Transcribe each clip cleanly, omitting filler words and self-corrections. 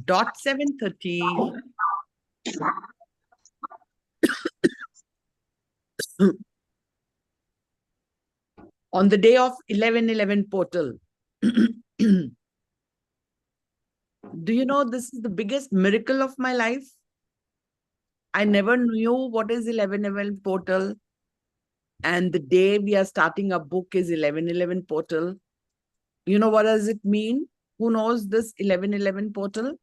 dot 7:30 on the day of 11/11 portal. Do you know this is the biggest miracle of my life? I never knew what is 11/11 portal. And the day we are starting a book is 11/11 portal. You know what does it mean? Who knows this 11/11 portal?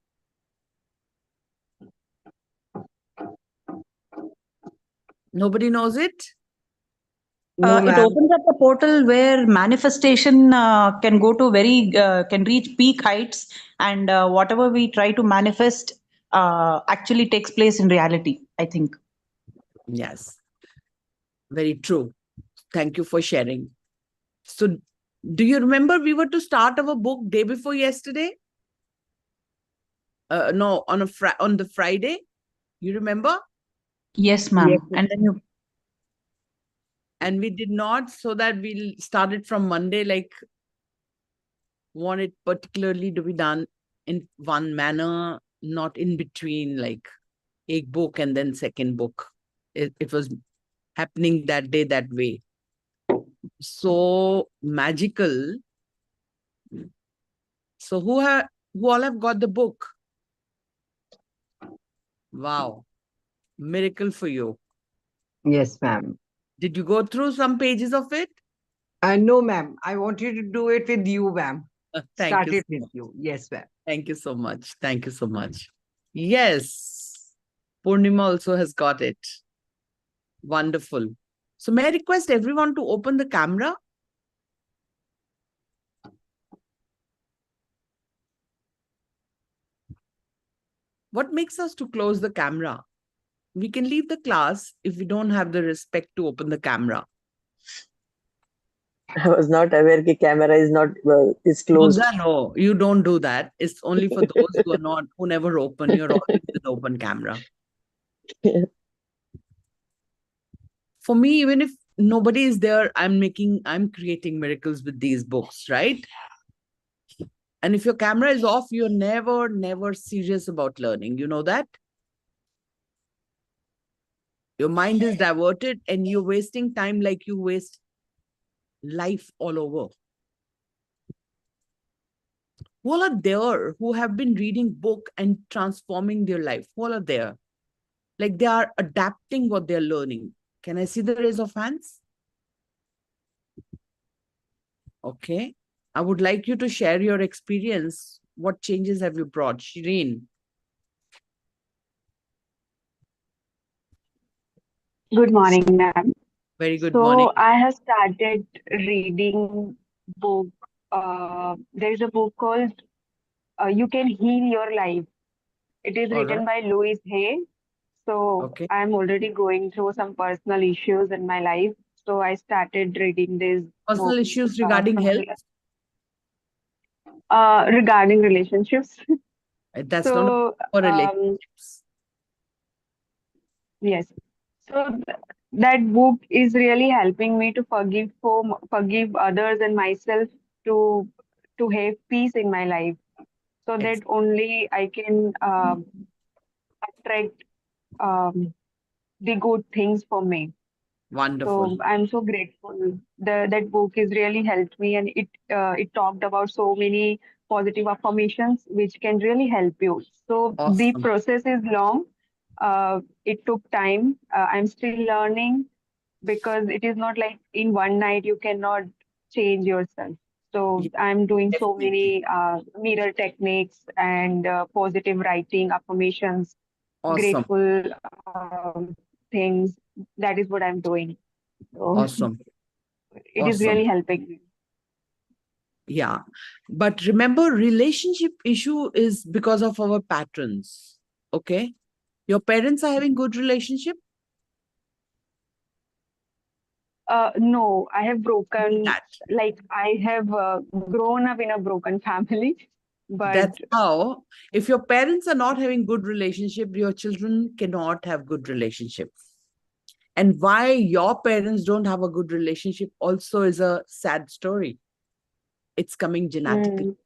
Nobody knows it? No, It ma'am. opens up a portal where manifestation can go to can reach peak heights, and whatever we try to manifest actually takes place in reality, I think. Yes, very true. Thank you for sharing. So, do you remember we were to start our book day before yesterday? No, on the Friday. You remember? Yes, Yes, ma'am. And then you And we did not, so that we started from Monday, like want it particularly to be done in one manner, not in between, like a book and then second book. It was happening that day that way. So magical. So who all have got the book? Wow. Miracle for you. yes, ma'am. Did you go through some pages of it? No, ma'am. I want you to do it with you, ma'am. Thank you Start so it with much. you. Yes, ma'am. Thank you so much. Thank you so much. Yes. Purnima also has got it. Wonderful. So may I request everyone to open the camera? What makes us to close the camera? We can leave the class if we don't have the respect to open the camera. I was not aware the camera is not is closed. Mudra, no, you don't do that. It's only for those who never open. You're always with open camera. For me, even if nobody is there, I'm creating miracles with these books, right? And if your camera is off, you're never serious about learning. You know that? Your mind is diverted and you're wasting time like you waste life all over. Who all are there who have been reading book and transforming their life? Who all are there? Like they are adapting what they're learning. Can I see the raise of hands? Okay. I would like you to share your experience. What changes have you brought? Shireen. Good morning, ma'am. Very good morning. So I have started reading book. There is a book called "You Can Heal Your Life." It is All right. written by Louise Hay. So Okay. I'm already going through some personal issues in my life. So I started reading this Personal book issues regarding health. regarding relationships. That's not So for relationships. yes. So that book is really helping me to forgive others and myself to to have peace in my life, so that only I can attract the good things for me. Wonderful. So I'm so grateful. That book has really helped me, and it talked about so many positive affirmations which can really help you. So the Awesome. process is long. It took time. I'm still learning because it is not like in one night you cannot change yourself. So Yeah, I'm doing so definitely. many mirror techniques and positive writing, affirmations, Awesome. grateful things. That is what I'm doing. So Awesome. it is Awesome. really helping me. Yeah. But remember, relationship issue is because of our patterns. Okay. Your parents are having good relationship? No, I have broken, That. like I have grown up in a broken family, but That's how, if your parents are not having good relationship, your children cannot have good relationship. And why your parents don't have a good relationship also is a sad story. It's coming genetically. mm,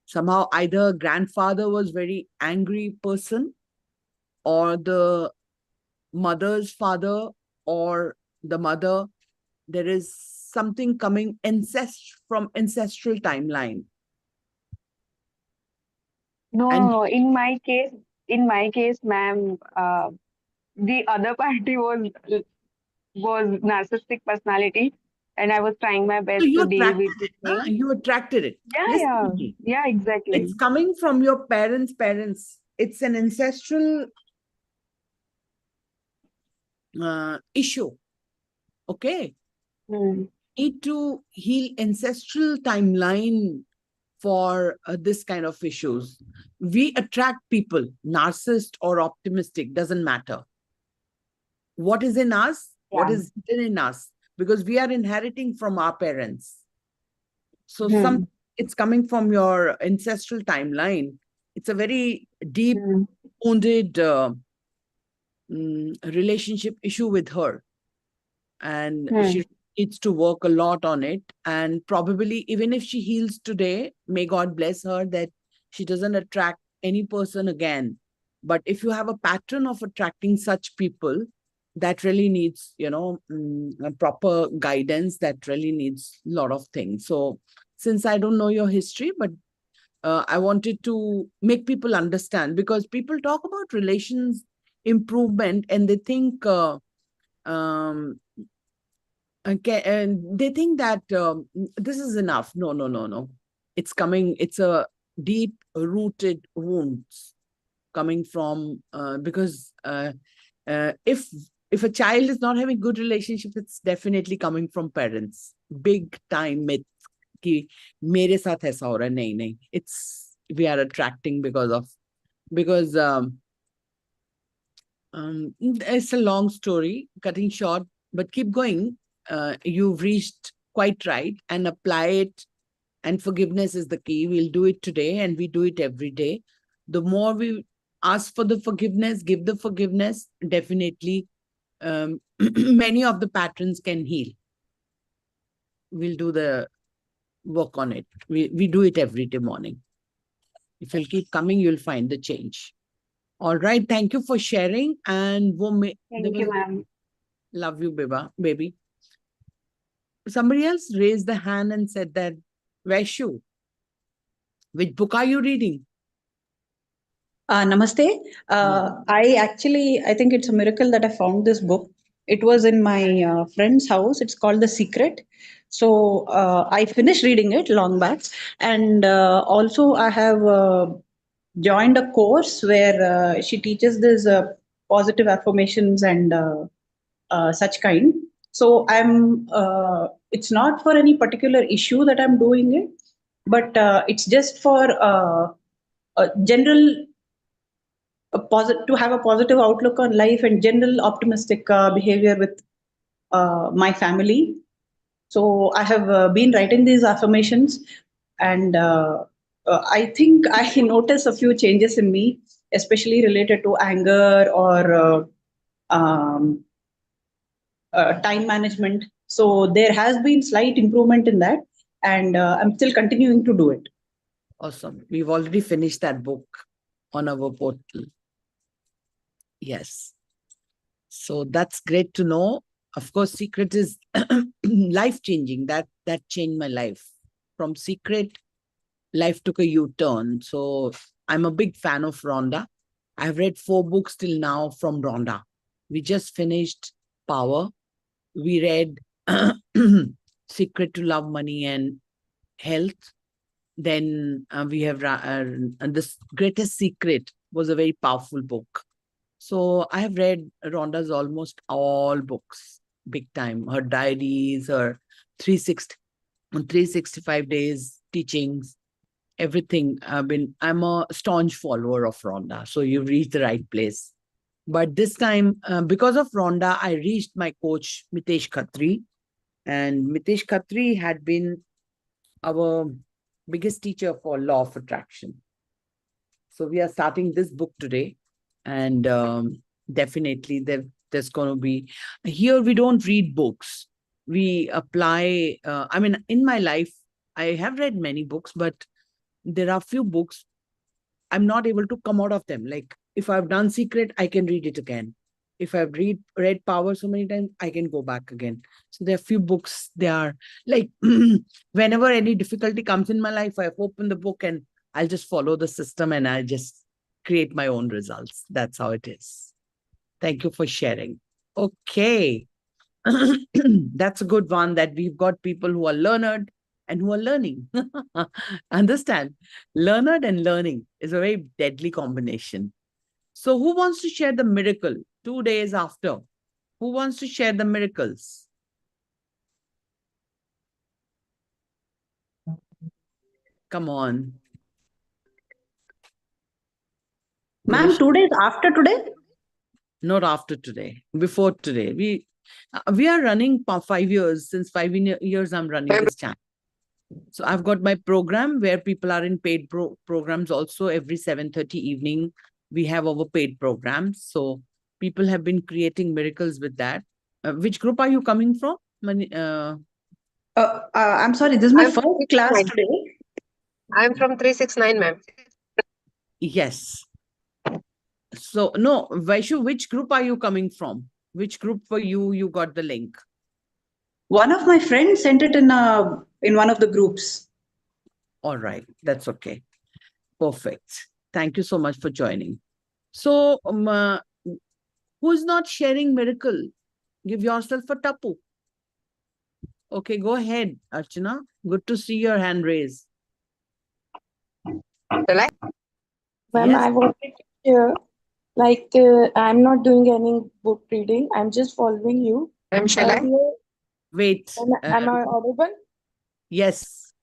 Somehow either grandfather was very angry person, or the mother's father, or the mother. There is something coming from ancestral timeline. No, And no, in my case, ma'am, the other party was narcissistic personality, and I was trying my so best you to deal attracted with the it, huh? same. You attracted it. Yeah, Listen yeah, to me. yeah, It's exactly. coming from your parents. It's an ancestral issue. Okay. Hmm. Need to heal ancestral timeline for this kind of issues. We attract people, narcissist or optimistic, doesn't matter. What is in us, what Yeah. is hidden in us, because we are inheriting from our parents. So Hmm. it's coming from your ancestral timeline. It's a very deep, Hmm. wounded relationship issue with her. And Hmm. she needs to work a lot on it. And probably, even if she heals today, may God bless her that she doesn't attract any person again. But if you have a pattern of attracting such people, that really needs, a proper guidance, that really needs a lot of things. So, since I don't know your history, but I wanted to make people understand, because people talk about relations improvement and they think um, okay, and they think that this is enough. No, no, no, no. It's coming. It's a deep rooted wounds coming from because if a child is not having good relationship, it's definitely coming from parents. Big time myth कि मेरे साथ ऐसा हो रहा है. नहीं, नहीं. It's we are attracting because it's a long story, cutting short, but keep going. You've reached quite right, and apply it. And forgiveness is the key. We'll do it today, and we do it every day. The more we ask for the forgiveness, give the forgiveness, definitely many of the patterns can heal. We'll do the work on it. We do it every day morning. If you'll keep coming, you'll find the change. All right. Thank you for sharing. And there Thank you, was ma'am. love you, baby. Somebody else raised the hand and said that, Vaishu, which book are you reading? Namaste. I think it's a miracle that I found this book. It was in my friend's house. It's called The Secret. So I finished reading it long back. And also, I have joined a course where she teaches this positive affirmations and such kind. So it's not for any particular issue that I'm doing it, but it's just for a general to have a positive outlook on life and general optimistic behavior with my family. So I have been writing these affirmations, and I think I notice a few changes in me, especially related to anger or um, time management. So there has been slight improvement in that, and I'm still continuing to do it. Awesome. We've already finished that book on our portal. Yes. So that's great to know. Of course, Secret is life-changing. That changed my life. From Secret, life took a U-turn. So I'm a big fan of Rhonda. I've read 4 books till now from Rhonda. We just finished Power. We read Secret to Love, Money and Health. Then we have this Greatest Secret was a very powerful book. So I have read Rhonda's almost all books, big time. Her diaries, her 360, 365 days teachings, everything. I'm a staunch follower of Rhonda. So you reached the right place. But this time, because of Rhonda, I reached my coach, Mitesh Khatri. And Mitesh Khatri had been our biggest teacher for law of attraction. So we are starting this book today. And definitely there's going to be, here we don't read books. We apply, in my life, I have read many books, but there are few books I'm not able to come out of them. Like if I've done Secret, I can read it again. If I've read Power so many times, I can go back again. So there are few books. They are like whenever any difficulty comes in my life, I open the book and I'll just follow the system and I'll just create my own results. That's how it is. Thank you for sharing. Okay. That's a good one that we've got people who are learned and who are learning. Understand? Learned and learning is a very deadly combination. So, who wants to share the miracle 2 days after? Who wants to share the miracles? Come on. Ma'am, 2 days after today? Not after today, before today. We are running 5 years. Since 5 years, I'm running this channel. So I've got my program where people are in paid programs also. Every 7:30 evening, we have our paid programs. So people have been creating miracles with that. Which group are you coming from? I'm sorry, this is my I'm from first class 69. today. I'm from 369, ma'am. Yes. So no, Vaishu, which group are you coming from? Which group for you? You got the link. One of my friends sent it in one of the groups. All right, that's okay. Perfect. Thank you so much for joining. So, who's not sharing miracle? Give yourself a tapu. Okay, go ahead, Archana. Good to see your hand raised. Shall I? Ma'am, Yes. I wanted to share, I'm not doing any book reading. I'm just following you. Shall I? Earlier, Wait. am I audible? Yes.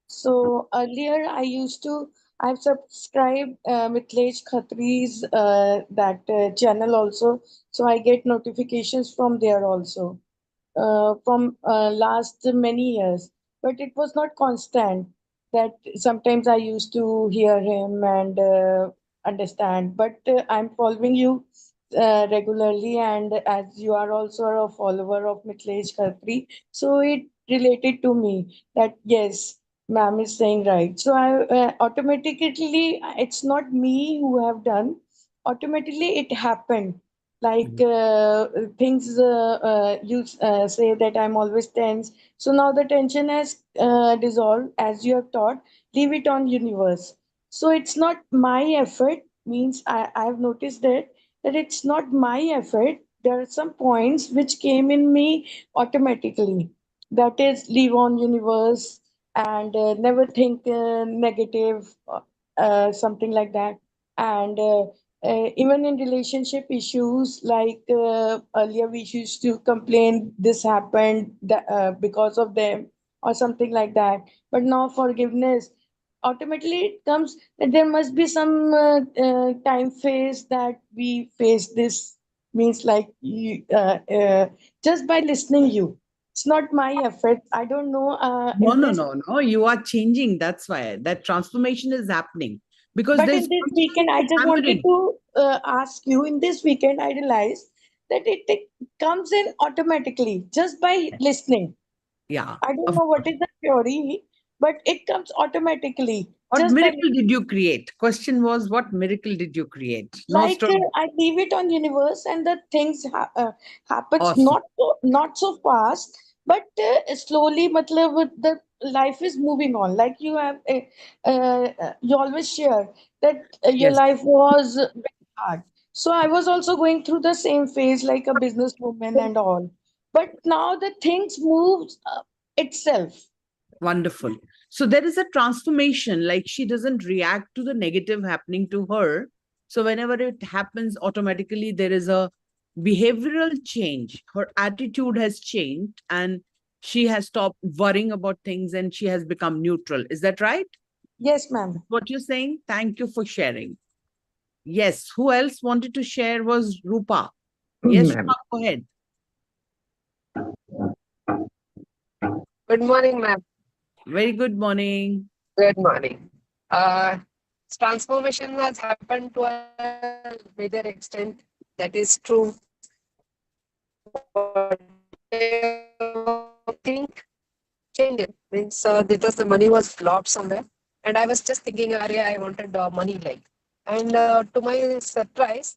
So earlier, I've subscribed Mitesh Khatri's that channel also. So I get notifications from there also. From last many years, but it was not constant. That sometimes I used to hear him and understand, but I'm following you regularly, and as you are also a follower of Mitesh Khatri, so it related to me that yes, ma'am is saying right. So I automatically, it's not me who have done. Automatically, it happened like things you say that I'm always tense, so now the tension has dissolved as you have taught. Leave it on universe. So it's not my effort, means I've noticed that it's not my effort. There are some points which came in me automatically, that is leave on universe, and never think negative, something like that. And even in relationship issues, like earlier we used to complain this happened because of them or something like that, but now forgiveness automatically it comes that there must be some time phase that we face this, means like just by listening you, it's not my effort. I don't know No, in no, this. no, no. You are changing. That's why that transformation is happening because But there's in this weekend, I just wanted hammering. to ask you. In this weekend, I realized that it comes in automatically just by listening. Yeah. I don't Of know what course. is the theory, but it comes automatically What just by miracle did you create? Question was, what miracle did you create? No like story. I leave it on universe, and the things happens Awesome. not so fast, but slowly. Matlab, the life is moving on. Like you have, you always share that your Yes. life was very hard. So I was also going through the same phase, like a businesswoman and all. But now the things move itself. Wonderful. So there is a transformation, like she doesn't react to the negative happening to her. So whenever it happens, automatically there is a behavioral change. Her attitude has changed and she has stopped worrying about things and she has become neutral. Is that right? Yes, ma'am. What you're saying? Thank you for sharing. Yes. Who else wanted to share was Rupa. Yes, Ma'am. Rupa, go ahead. Good morning, ma'am. Very good morning. Good morning. Uh, Transformation has happened to a major extent. That is true. Whatever we think change it. Means because the money was blocked somewhere. And I was just thinking, I wanted money like. And to my surprise,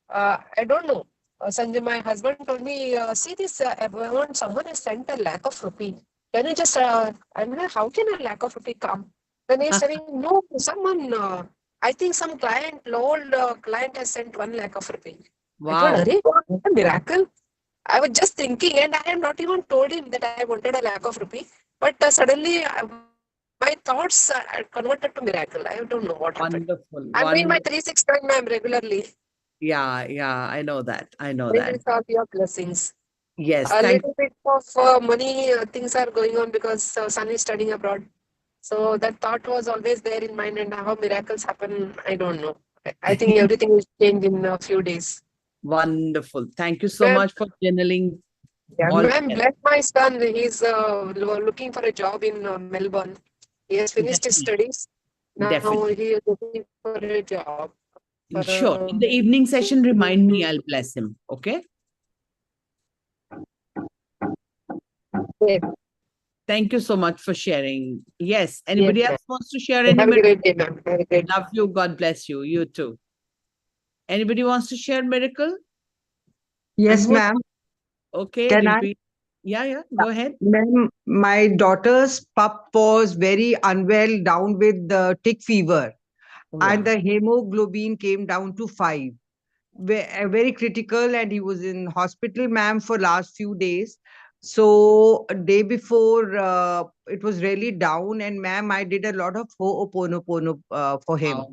I don't know. Sanjay, my husband told me, see this amount, someone has sent a lakh of rupee. Can you just, I'm like, how can a lakh of rupee come? Then he's telling, no, someone, I think some client, old client has sent 1 lakh of rupee. I told, Wow. Arey, what a miracle. I was just thinking, and I had not even told him that I wanted a lakh of rupee. But suddenly, my thoughts converted to miracle. I don't know what happened. Wonderful. I'm doing my Wonderful. 369 ma'am regularly. Yeah, yeah, I know that. I know It that. is all your blessings. Yes, A thank little bit of money things are going on because son is studying abroad. So that thought was always there in mind, and how miracles happen, I don't know. I think everything will change in a few days. Wonderful. Thank you so Ma'am, much for channeling yeah, all ma'am, together. bless my son. He's looking for a job in Melbourne. He has finished his Definitely. studies. Now Definitely. he is looking for a job. For Sure. In the evening session, remind me, I'll bless him. Okay. yes, Thank you so much for sharing. Yes. yes, Anybody ma'am. else wants to share any Have a miracle? great day, ma'am. Have a great Love you. God bless you. You too. Anybody wants to share miracle? And Yes, who? ma'am. Okay. Can I? Repeat. Yeah. Yeah. Go ahead. Ma'am, my daughter's pup was very unwell, down with the tick fever, Oh, and yeah. the hemoglobin came down to 5. Very critical, and he was in hospital, ma'am, for last few days. So a day before, it was really down, and ma'am, I did a lot of ho'oponopono for him. Wow.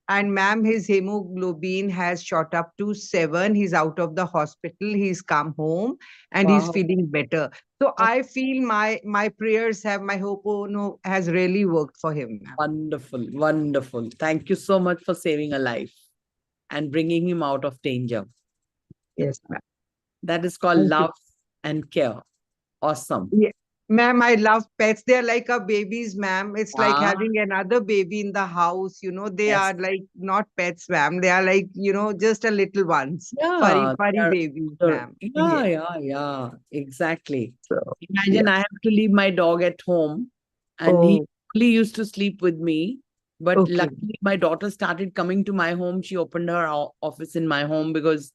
And ma'am, his hemoglobin has shot up to 7. He's out of the hospital. He's come home and he's Wow. feeling better. So I feel my prayers have, my ho'opono has really worked for him, ma'am. Wonderful. Wonderful. Thank you so much for saving a life and bringing him out of danger. Yes, ma'am. That is called Thank you. love and care. Awesome. Yeah. Ma'am, I love pets. They're like our babies, ma'am. It's like Ah, having another baby in the house. They yes. are like not pets, ma'am. They are like, just a little ones. Furry, Yeah. furry They're babies, sure. ma'am. Yeah, Yeah. yeah, yeah. Exactly. So, Imagine yeah. I have to leave my dog at home and he Oh, only used to sleep with me. But okay. luckily, my daughter started coming to my home. She opened her office in my home because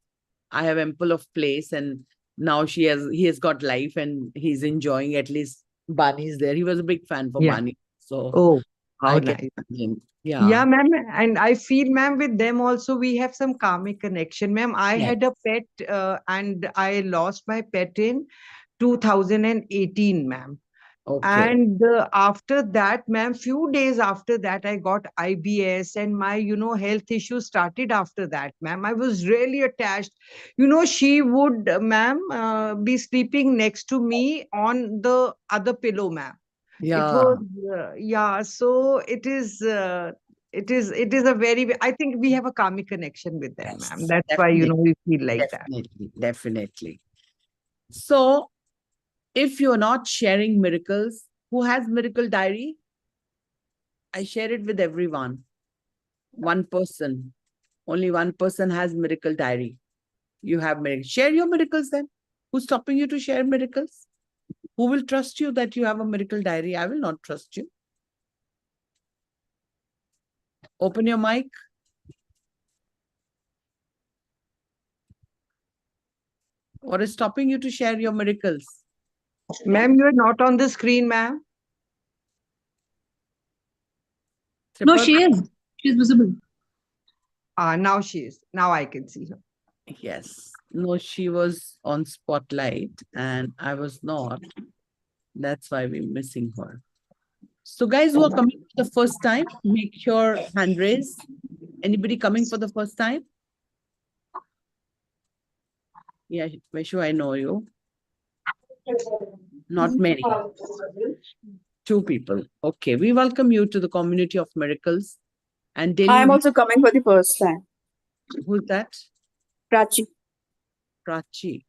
I have ample of place, and now he has got life and he's enjoying. At least Barney's there. He was a big fan for Yeah. Barney, so Oh, how I can nice. imagine. Yeah. Yeah, ma'am. And I feel, ma'am, with them also we have some karmic connection. Ma'am, I Yes. had a pet and I lost my pet in 2018, ma'am. Okay. And after that, ma'am, few days after that, I got IBS, and my, health issues started after that, ma'am. I was really attached. She would, ma'am, be sleeping next to me on the other pillow, ma'am. It Yeah. was, yeah. So it is a very, I think we have a karmic connection with them, ma'am. Yes. That's why, Definitely. we feel like that. Definitely. Definitely. So, if you're not sharing miracles, who has miracle diary? I share it with everyone. One person, only one person has miracle diary. You have miracles. Share your miracles then. Who's stopping you to share miracles? Who will trust you that you have a miracle diary? I will not trust you. Open your mic. What is stopping you to share your miracles? Ma'am, you are not on the screen, ma'am. No, Triple? she is. She's visible. Now she is. Now I can see her. Yes. No, she was on spotlight and I was not. That's why we're missing her. So guys who are coming for the first time, make your hand raise. Anybody coming for the first time? Yeah, Vishu, I know you. Not many. 2 people. Okay, we welcome you to the community of miracles. And I daily, am also coming for the first time. who's that? Prachi. Prachi.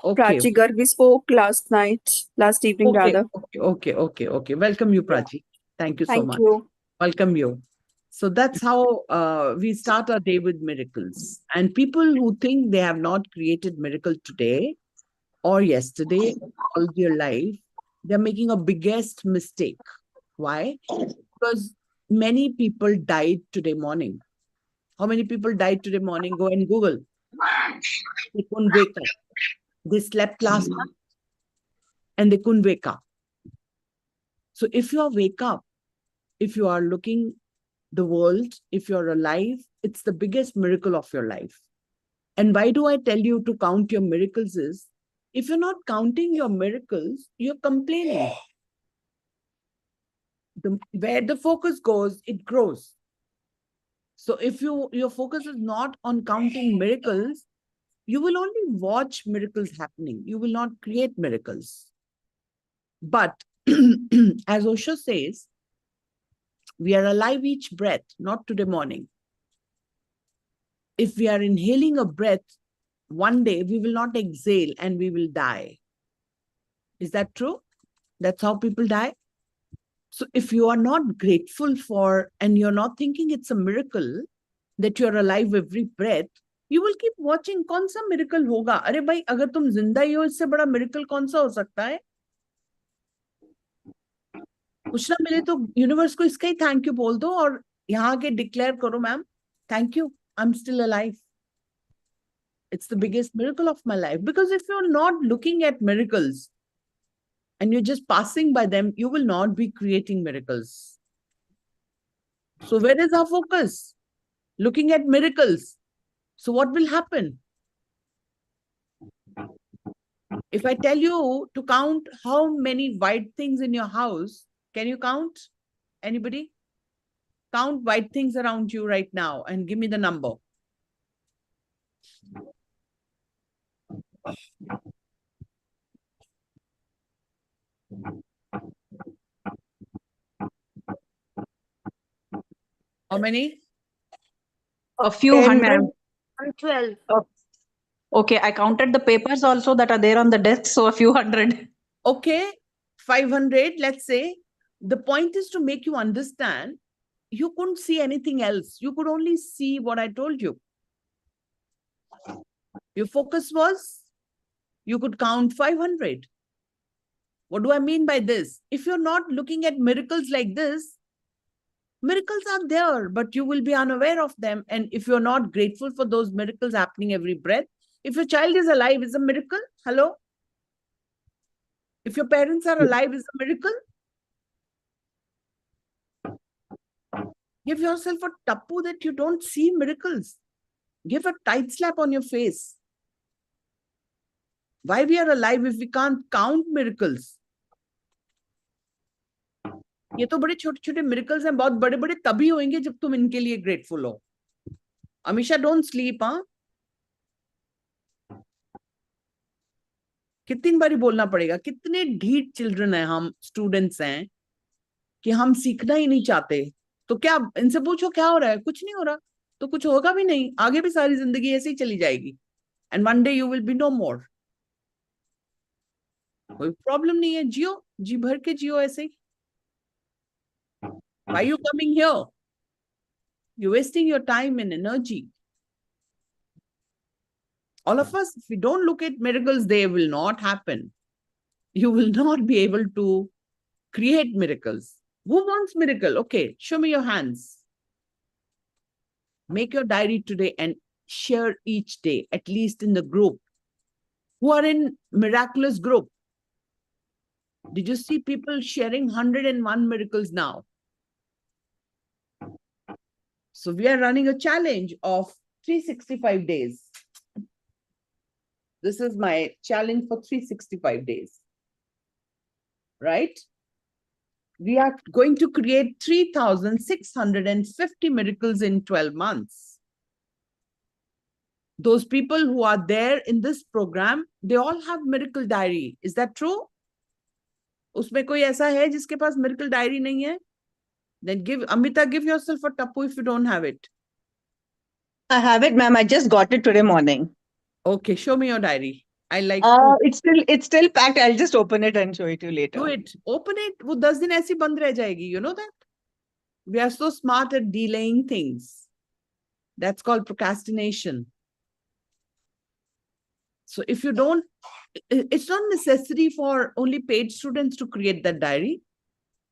Okay. Prachi Garg, we spoke last evening Okay. rather. Okay. Welcome you, Prachi. Thank you so Thank much. you. Welcome you. So that's how we start our day with miracles. And people who think they have not created miracle today or yesterday, all their life, they're making a biggest mistake. Why? Because many people died today morning? How many people died today morning? Go and Google. They couldn't wake up. They slept last night and they couldn't wake up. So if you are wake up, if you are looking the world, if you're alive, it's the biggest miracle of your life. And why do I tell you to count your miracles is, if you're not counting your miracles, you're complaining. Where the focus goes, it grows. So if your focus is not on counting miracles, you will only watch miracles happening. You will not create miracles. But as Osho says, we are alive each breath, not today morning. If we are inhaling a breath, one day we will not exhale and we will die. Is that true? That's how people die. So if you are not grateful for, and you're not thinking it's a miracle that you're alive every breath, you will keep watching. कौन सा miracle होगा? अरे भाई, अगर तुम जिंदा ही हो, इससे बड़ा miracle कौन सा हो सकता है? कुछ ना मिले तो यूनिवर्स को इसका ही थैंक यू बोल दो और यहाँ के डिक्लेयर करो, ma'am, thank you, I am still alive. It's the biggest miracle of my life. Because if you're not looking at miracles and you're just passing by them, you will not be creating miracles. So where is our focus? Looking at miracles. So what will happen? If I tell you to count how many white things in your house, can you count? Anybody? Count white things around you right now and give me the number. How many? A few 10, hundred. ma'am. 12. Okay, I counted the papers also that are there on the desk, so a few hundred. Okay, 500, let's say. The point is to make you understand you couldn't see anything else. You could only see what I told you. Your focus was you could count 500. What do I mean by this? If you're not looking at miracles like this, miracles are there, but you will be unaware of them. And if you're not grateful for those miracles happening every breath, if your child is alive, is a miracle. Hello? If your parents are alive, is a miracle. Give yourself a tapu that you don't see miracles. Give a tight slap on your face. Why we are alive if we can't count miracles? ये तो बड़े छोटे छोटे miracles हैं, बहुत बड़े बड़े तभी होंगे जब तुम इनके लिए grateful हो. Amisha, don't sleep, हाँ? कितनी बारी बोलना पड़ेगा? कितने ढीठ चिल्ड्रन हैं हम, स्टूडेंट्स हैं, कि हम सीखना ही नहीं चाहते. तो क्या इनसे पूछो क्या हो रहा है? कुछ नहीं हो रहा, तो कुछ होगा भी नहीं. आगे भी सारी जिंदगी ऐसे ही चली जाएगी. And one day you will be no more. कोई प्रॉब्लम नहीं है, जियो, जी भर के जियो ऐसे ही. Why are you coming here? You're wasting your time and energy. All of us, if we don't look at miracles, they will not happen. You will not be able to create miracles. Who wants miracle? Okay, show me your hands. Make your diary today and share each day, at least in the group. Who are in miraculous group? Did you see people sharing 101 miracles now? So we are running a challenge of 365 days. This is my challenge for 365 days. Right? We are going to create 3,650 miracles in 12 months. Those people who are there in this program, they all have miracle diary. Is that true? उसमें कोई ऐसा है जिसके पास miracle diary नहीं है? Then give, Amita, give yourself a tapu if you don't have it. I have it, ma'am. I just got it today morning. Okay, show me your diary. I like It's still packed. I'll just open it and show it to you later. do it. Open it. वो 10 दिन ऐसी बंद रह जाएगी. You know that? We are so smart at delaying things. That's called procrastination. So if you don't, it's not necessary for only paid students to create that diary.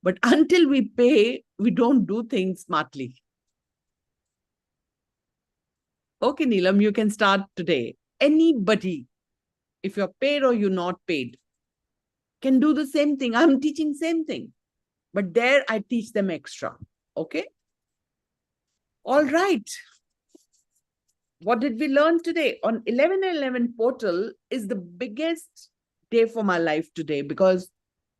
But until we pay, we don't do things smartly. Okay, Neelam, you can start today. Anybody, if you're paid or you're not paid, can do the same thing. I'm teaching same thing, but there I teach them extra. Okay. All right. What did we learn today? On 11/11 portal is the biggest day for my life today because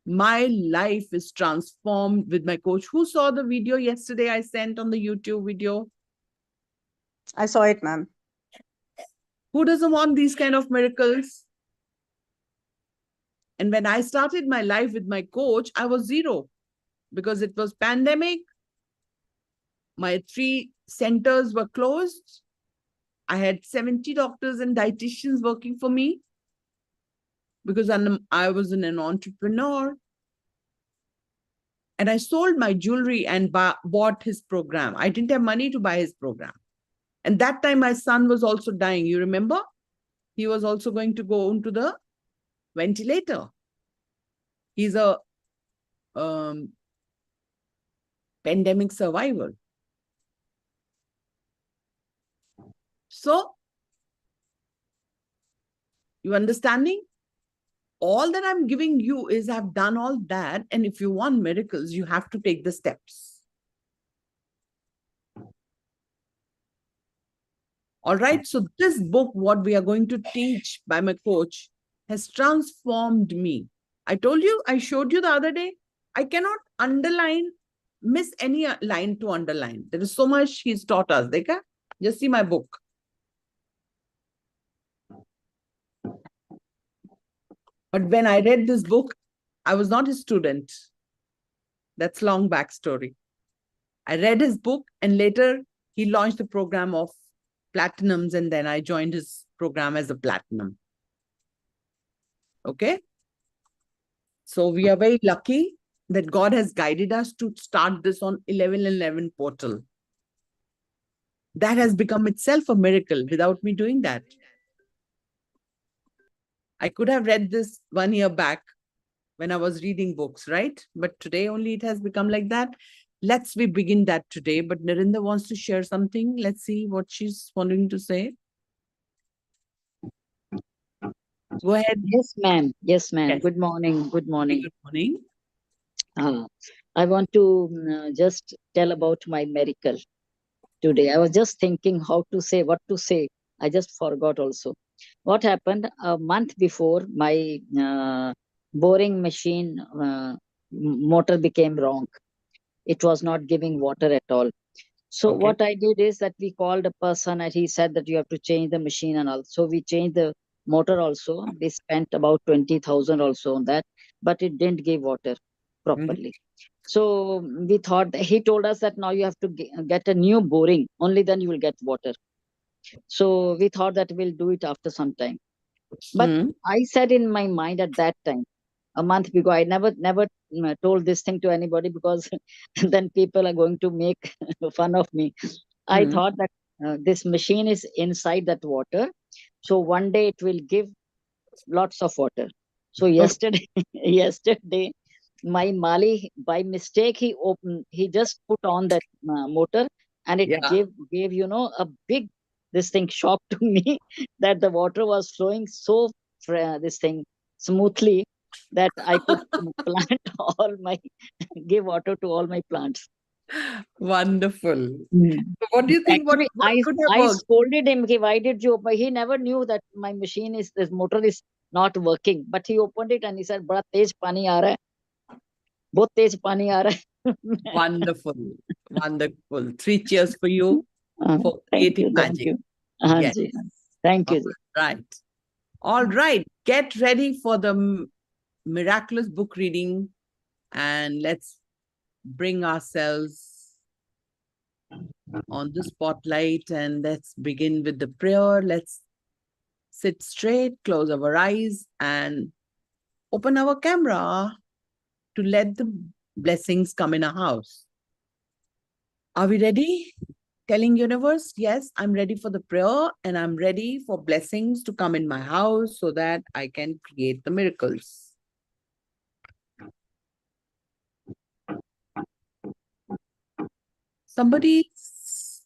my life is transformed with my coach. Who saw the video yesterday I sent on the YouTube video? I saw it, ma'am. Who doesn't want these kind of miracles? And when I started my life with my coach, I was zero because it was pandemic. My 3 centers were closed. I had 70 doctors and dietitians working for me because I was an entrepreneur. And I sold my jewelry and bought his program. I didn't have money to buy his program. And that time my son was also dying. You remember? He was also going to go into the ventilator. He's a pandemic survivor. So, you understanding? All that I'm giving you is I've done all that. And if you want miracles, you have to take the steps. All right. So this book, what we are going to teach by my coach, has transformed me. I told you, I showed you the other day, I cannot miss any line to underline. There is so much he's taught us. Dekha? Just see my book. But when I read this book, I was not a student. That's long backstory. I read his book and later he launched the program of platinums and then I joined his program as a platinum. Okay. So we are very lucky that God has guided us to start this on 11/11 portal. That has become itself a miracle without me doing that. I could have read this 1 year back when I was reading books, right? But today only it has become like that. We begin that today. But Narinder wants to share something. Let's see what she's wanting to say. Go ahead. Yes, ma'am. Yes, ma'am. Yes. Good morning. Good morning. Good morning. I want to just tell about my miracle today. I was just thinking how to say, what to say. I just forgot also. What happened a month before, my boring machine motor became wrong. It was not giving water at all. So Okay. what I did is that we called a person and he said that you have to change the machine and all. So we changed the motor also. We spent about 20,000 also on that, but it didn't give water properly. So we thought, he told us that now you have to get a new boring, only then you will get water. So we thought that we'll do it after some time. But I said in my mind at that time, a month ago, I never told this thing to anybody because then people are going to make fun of me. I thought that this machine is inside that water. So one day it will give lots of water. So yesterday, yesterday, my Mali, by mistake, he just put on that motor and it gave, a big, this thing shock to me that the water was flowing so, this thing smoothly that I could give water to all my plants. Wonderful. So what do you think? Actually, what could have I worked? scolded him. Why did you? But he never knew that my this motor is not working. But he opened it and he said, "बड़ा तेज पानी आ रहा है, बहुत तेज पानी आ रहा है." Wonderful, wonderful. 3 cheers for you for Thank creating you, thank magic. you. Yes. Thank you. Right. All right. Get ready for the miraculous book reading and let's bring ourselves on the spotlight and let's begin with the prayer. Let's sit straight, close our eyes and open our camera to let the blessings come in our house. Are we ready? Telling universe, yes, I'm ready for the prayer and I'm ready for blessings to come in my house so that I can create the miracles. Somebody's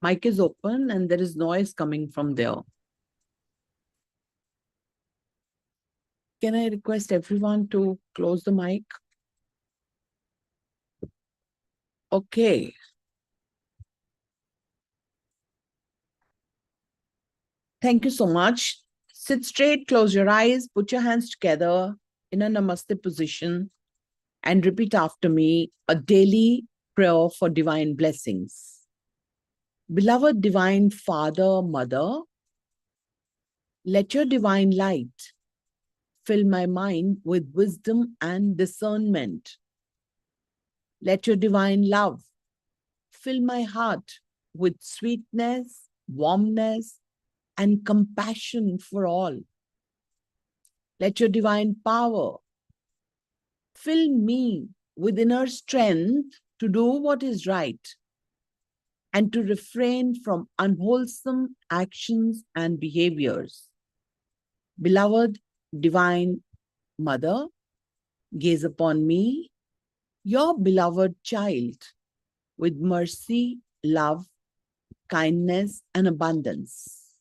mic is open and there is noise coming from there. Can I request everyone to close the mic? Okay. Thank you so much. Sit straight, close your eyes, put your hands together in a namaste position and repeat after me a daily prayer for divine blessings. Beloved Divine Father, Mother, let your divine light fill my mind with wisdom and discernment. Let your divine love fill my heart with sweetness, warmness, and compassion for all. Let your divine power fill me with inner strength to do what is right and to refrain from unwholesome actions and behaviors. Beloved Divine Mother, gaze upon me, your beloved child, with mercy, love, kindness, and abundance.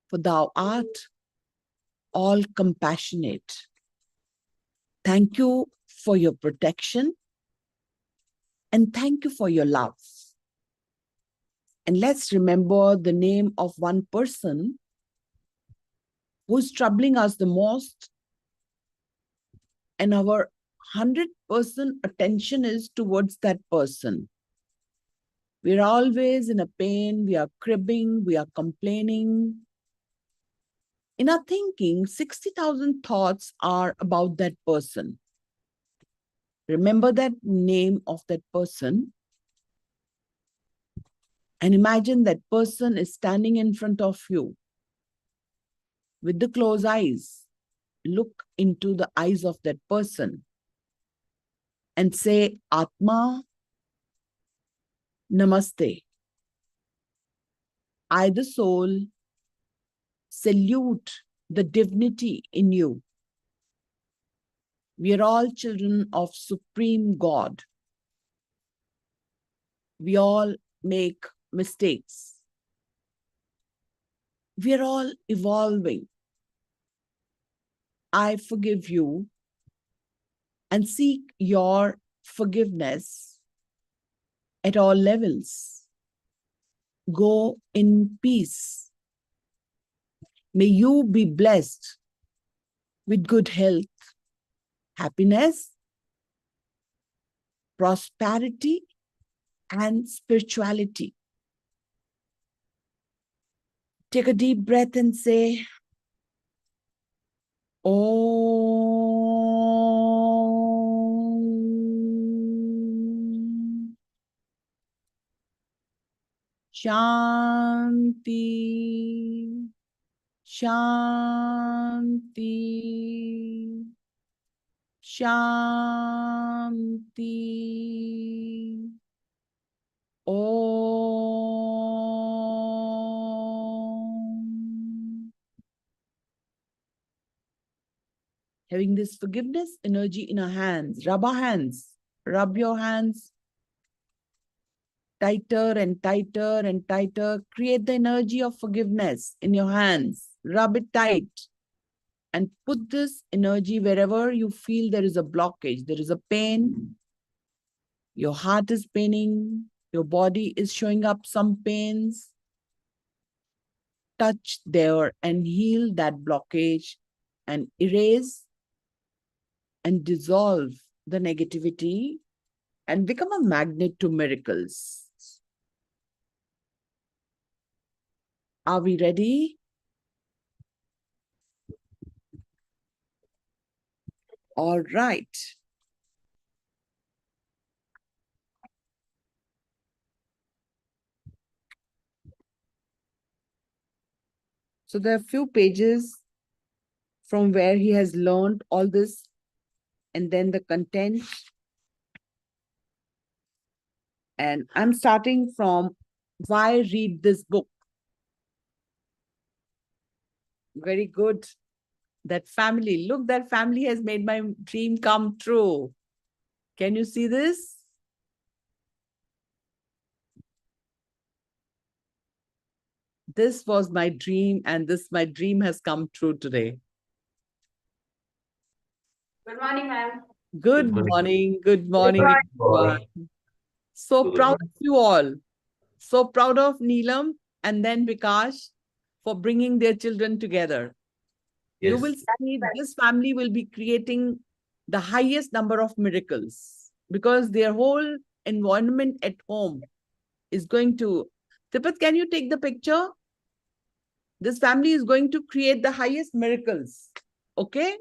For thou art all compassionate. Thank you for your protection and thank you for your love. And let's remember the name of one person who's troubling us the most, and our 100% attention is towards that person. We're always in a pain, we are cribbing, we are complaining. In our thinking, 60,000 thoughts are about that person. Remember that name of that person and imagine that person is standing in front of you with the closed eyes. Look into the eyes of that person and say, Atma, Namaste. I, the soul, salute the divinity in you. We are all children of Supreme God. We all make mistakes. We are all evolving. I forgive you and seek your forgiveness at all levels. Go in peace. May you be blessed with good health, happiness, prosperity, and spirituality. Take a deep breath and say, Om Shanti, Shanti, Shanti. Om. Having this forgiveness energy in our hands, rub our hands, rub your hands tighter and tighter and tighter. Create the energy of forgiveness in your hands, rub it tight and put this energy wherever you feel there is a blockage, there is a pain, your heart is paining, your body is showing up some pains. Touch there and heal that blockage and erase and dissolve the negativity and become a magnet to miracles. Are we ready? All right. So there are a few pages from where he has learned all this and then the content. And I'm starting from why read this book. Very good. That family, look, that family has made my dream come true. Can you see this? this was my dream, and my dream has come true today. Good morning, ma'am. Good morning. Good morning, everyone. So proud of you all. So proud of Neelam and then Vikash for bringing their children together. You will see this family will be creating the highest number of miracles because their whole environment at home is going to. Tipat, can you take the picture? This family is going to create the highest miracles. Okay?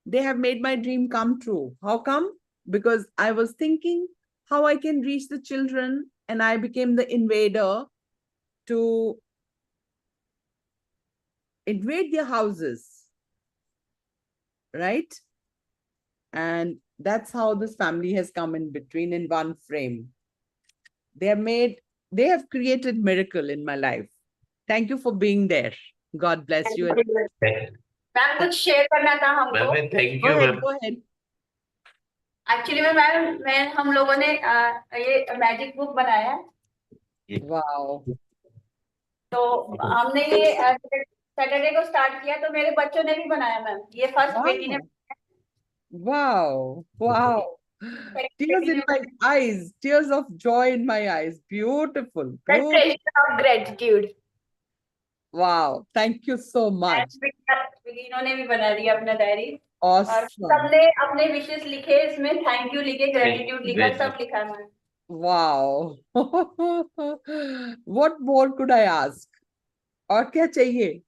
They have made my dream come true. How come? Because I was thinking how I can reach the children, and I became the invader to invade their houses. Right? And that's how this family has come in between in one frame. They have created miracle in my life. Thank you for being there. God bless you. Ma'am कुछ share करना था हमको. Ma'am thank Go you ahead, ma'am. go ahead. Actually में ma'am हम लोगों ने ये magic book बनाया है. Wow. तो हमने ये सैटरडे को स्टार्ट किया, तो मेरे बच्चों ने भी बनाया मैम. ये फर्स्ट बेटी ने. Wow. Wow. Tears in my eyes. Tears of joy in my eyes. Beautiful. Beautiful. Of gratitude. Wow. Thank you so much. इन्होंने भी बना दिया अपना डायरी. और Awesome. सबने अपने विशेष लिखे, इसमें थैंक यू लिखे, ग्रेटिट्यूड लिखा, सब लिखा है ma'am. Wow. What more could I ask? और क्या चाहिए?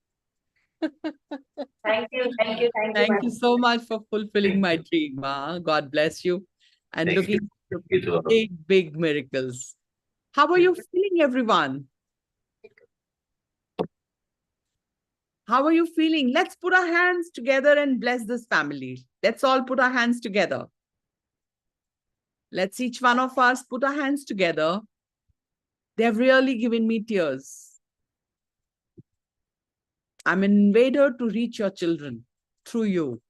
Thank you, thank you, thank you, Thank you ma'am. so much for fulfilling my dream. God bless you. And Thank looking you. to big, big miracles. How are you feeling, everyone? How are you feeling? Let's put our hands together and bless this family. Let's all put our hands together. Let's each one of us put our hands together. They have really given me tears. I'm an invader to reach your children through you,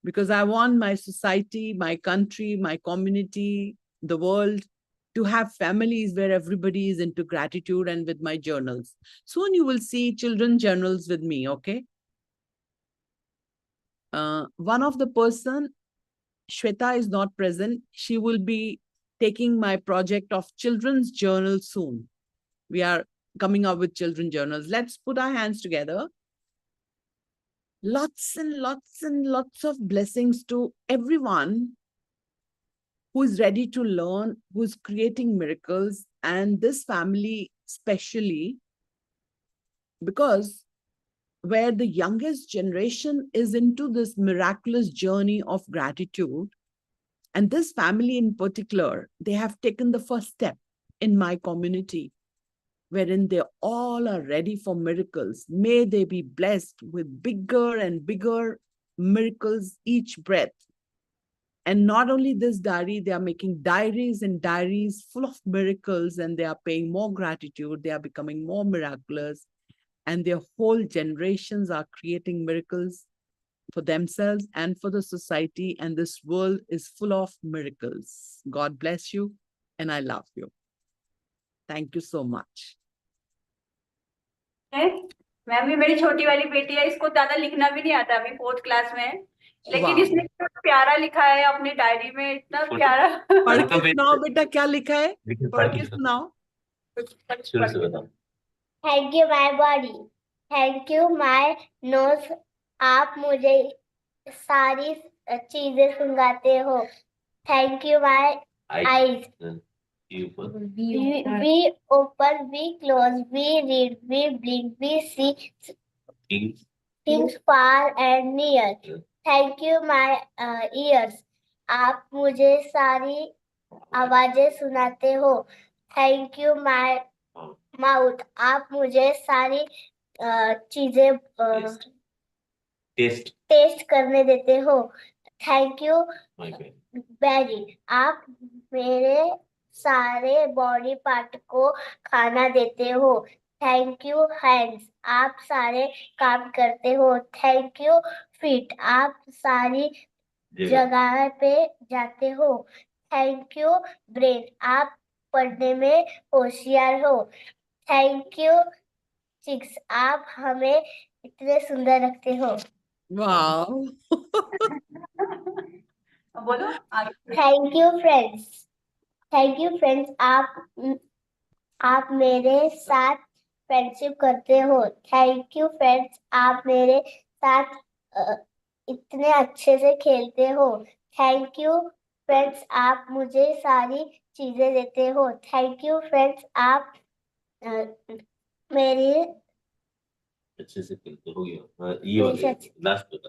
because I want my society, my country, my community, the world to have families where everybody is into gratitude, and with my journals. Soon you will see children journals with me, okay? One of the person, Shweta, is not present. She will be taking my project of children's journal soon. We are coming up with children journals. Let's put our hands together. Lots and lots and lots of blessings to everyone who is ready to learn, who is creating miracles, and this family especially, because where the youngest generation is into this miraculous journey of gratitude, and this family in particular, they have taken the first step in my community, wherein they all are ready for miracles. May they be blessed with bigger and bigger miracles each breath. And not only this diary, they are making diaries and diaries full of miracles, and they are paying more gratitude. They are becoming more miraculous, and their whole generations are creating miracles for themselves and for the society. And this world is full of miracles. God bless you, and I love you. Thank you so much. Ma'am भी मेरी छोटी वाली बेटी है, इसको ज्यादा लिखना भी नहीं आता, अभी 4th क्लास में है, लेकिन Wow. इसने इतना प्यारा लिखा है अपनी डायरी में, इतना प्यारा. पढ़ के सुनाओ बेटा, क्या लिखा है? पढ़ के सुनाओ. Thank you my body, thank you my knows, आप मुझे सारी चीजें सुंगाते हो. Thank you my eyes, we open, we close, we read, we blink, we see things far and near. Thank you my ears, आप मुझे सारी आवाजें सुनाते हो. Thank you my mouth, आप मुझे सारी चीजें टेस्ट करने देते हो. Thank you belly, आप मेरे सारे बॉडी पार्ट को खाना देते हो. थैंक यू हैंड्स, आप सारे काम करते हो. थैंक यू फीट, आप सारी जगह पे जाते हो. थैंक यू ब्रेन, आप पढ़ने में होशियार हो. थैंक यू चिक्स आप हमें इतने सुंदर रखते हो। Wow. बोलो आगे। Thank you friends. Thank you friends, आप मेरे साथ फ्रेंडशिप करते हो। थैंक यू फ्रेंड्स, आप मेरे साथ इतने अच्छे से खेलते हो। थैंक यू फ्रेंड्स, आप मुझे सारी चीजें देते हो। थैंक यू फ्रेंड्स, आप मेरी अच्छे से खेलते हो गया। ये वाले लास्ट बता।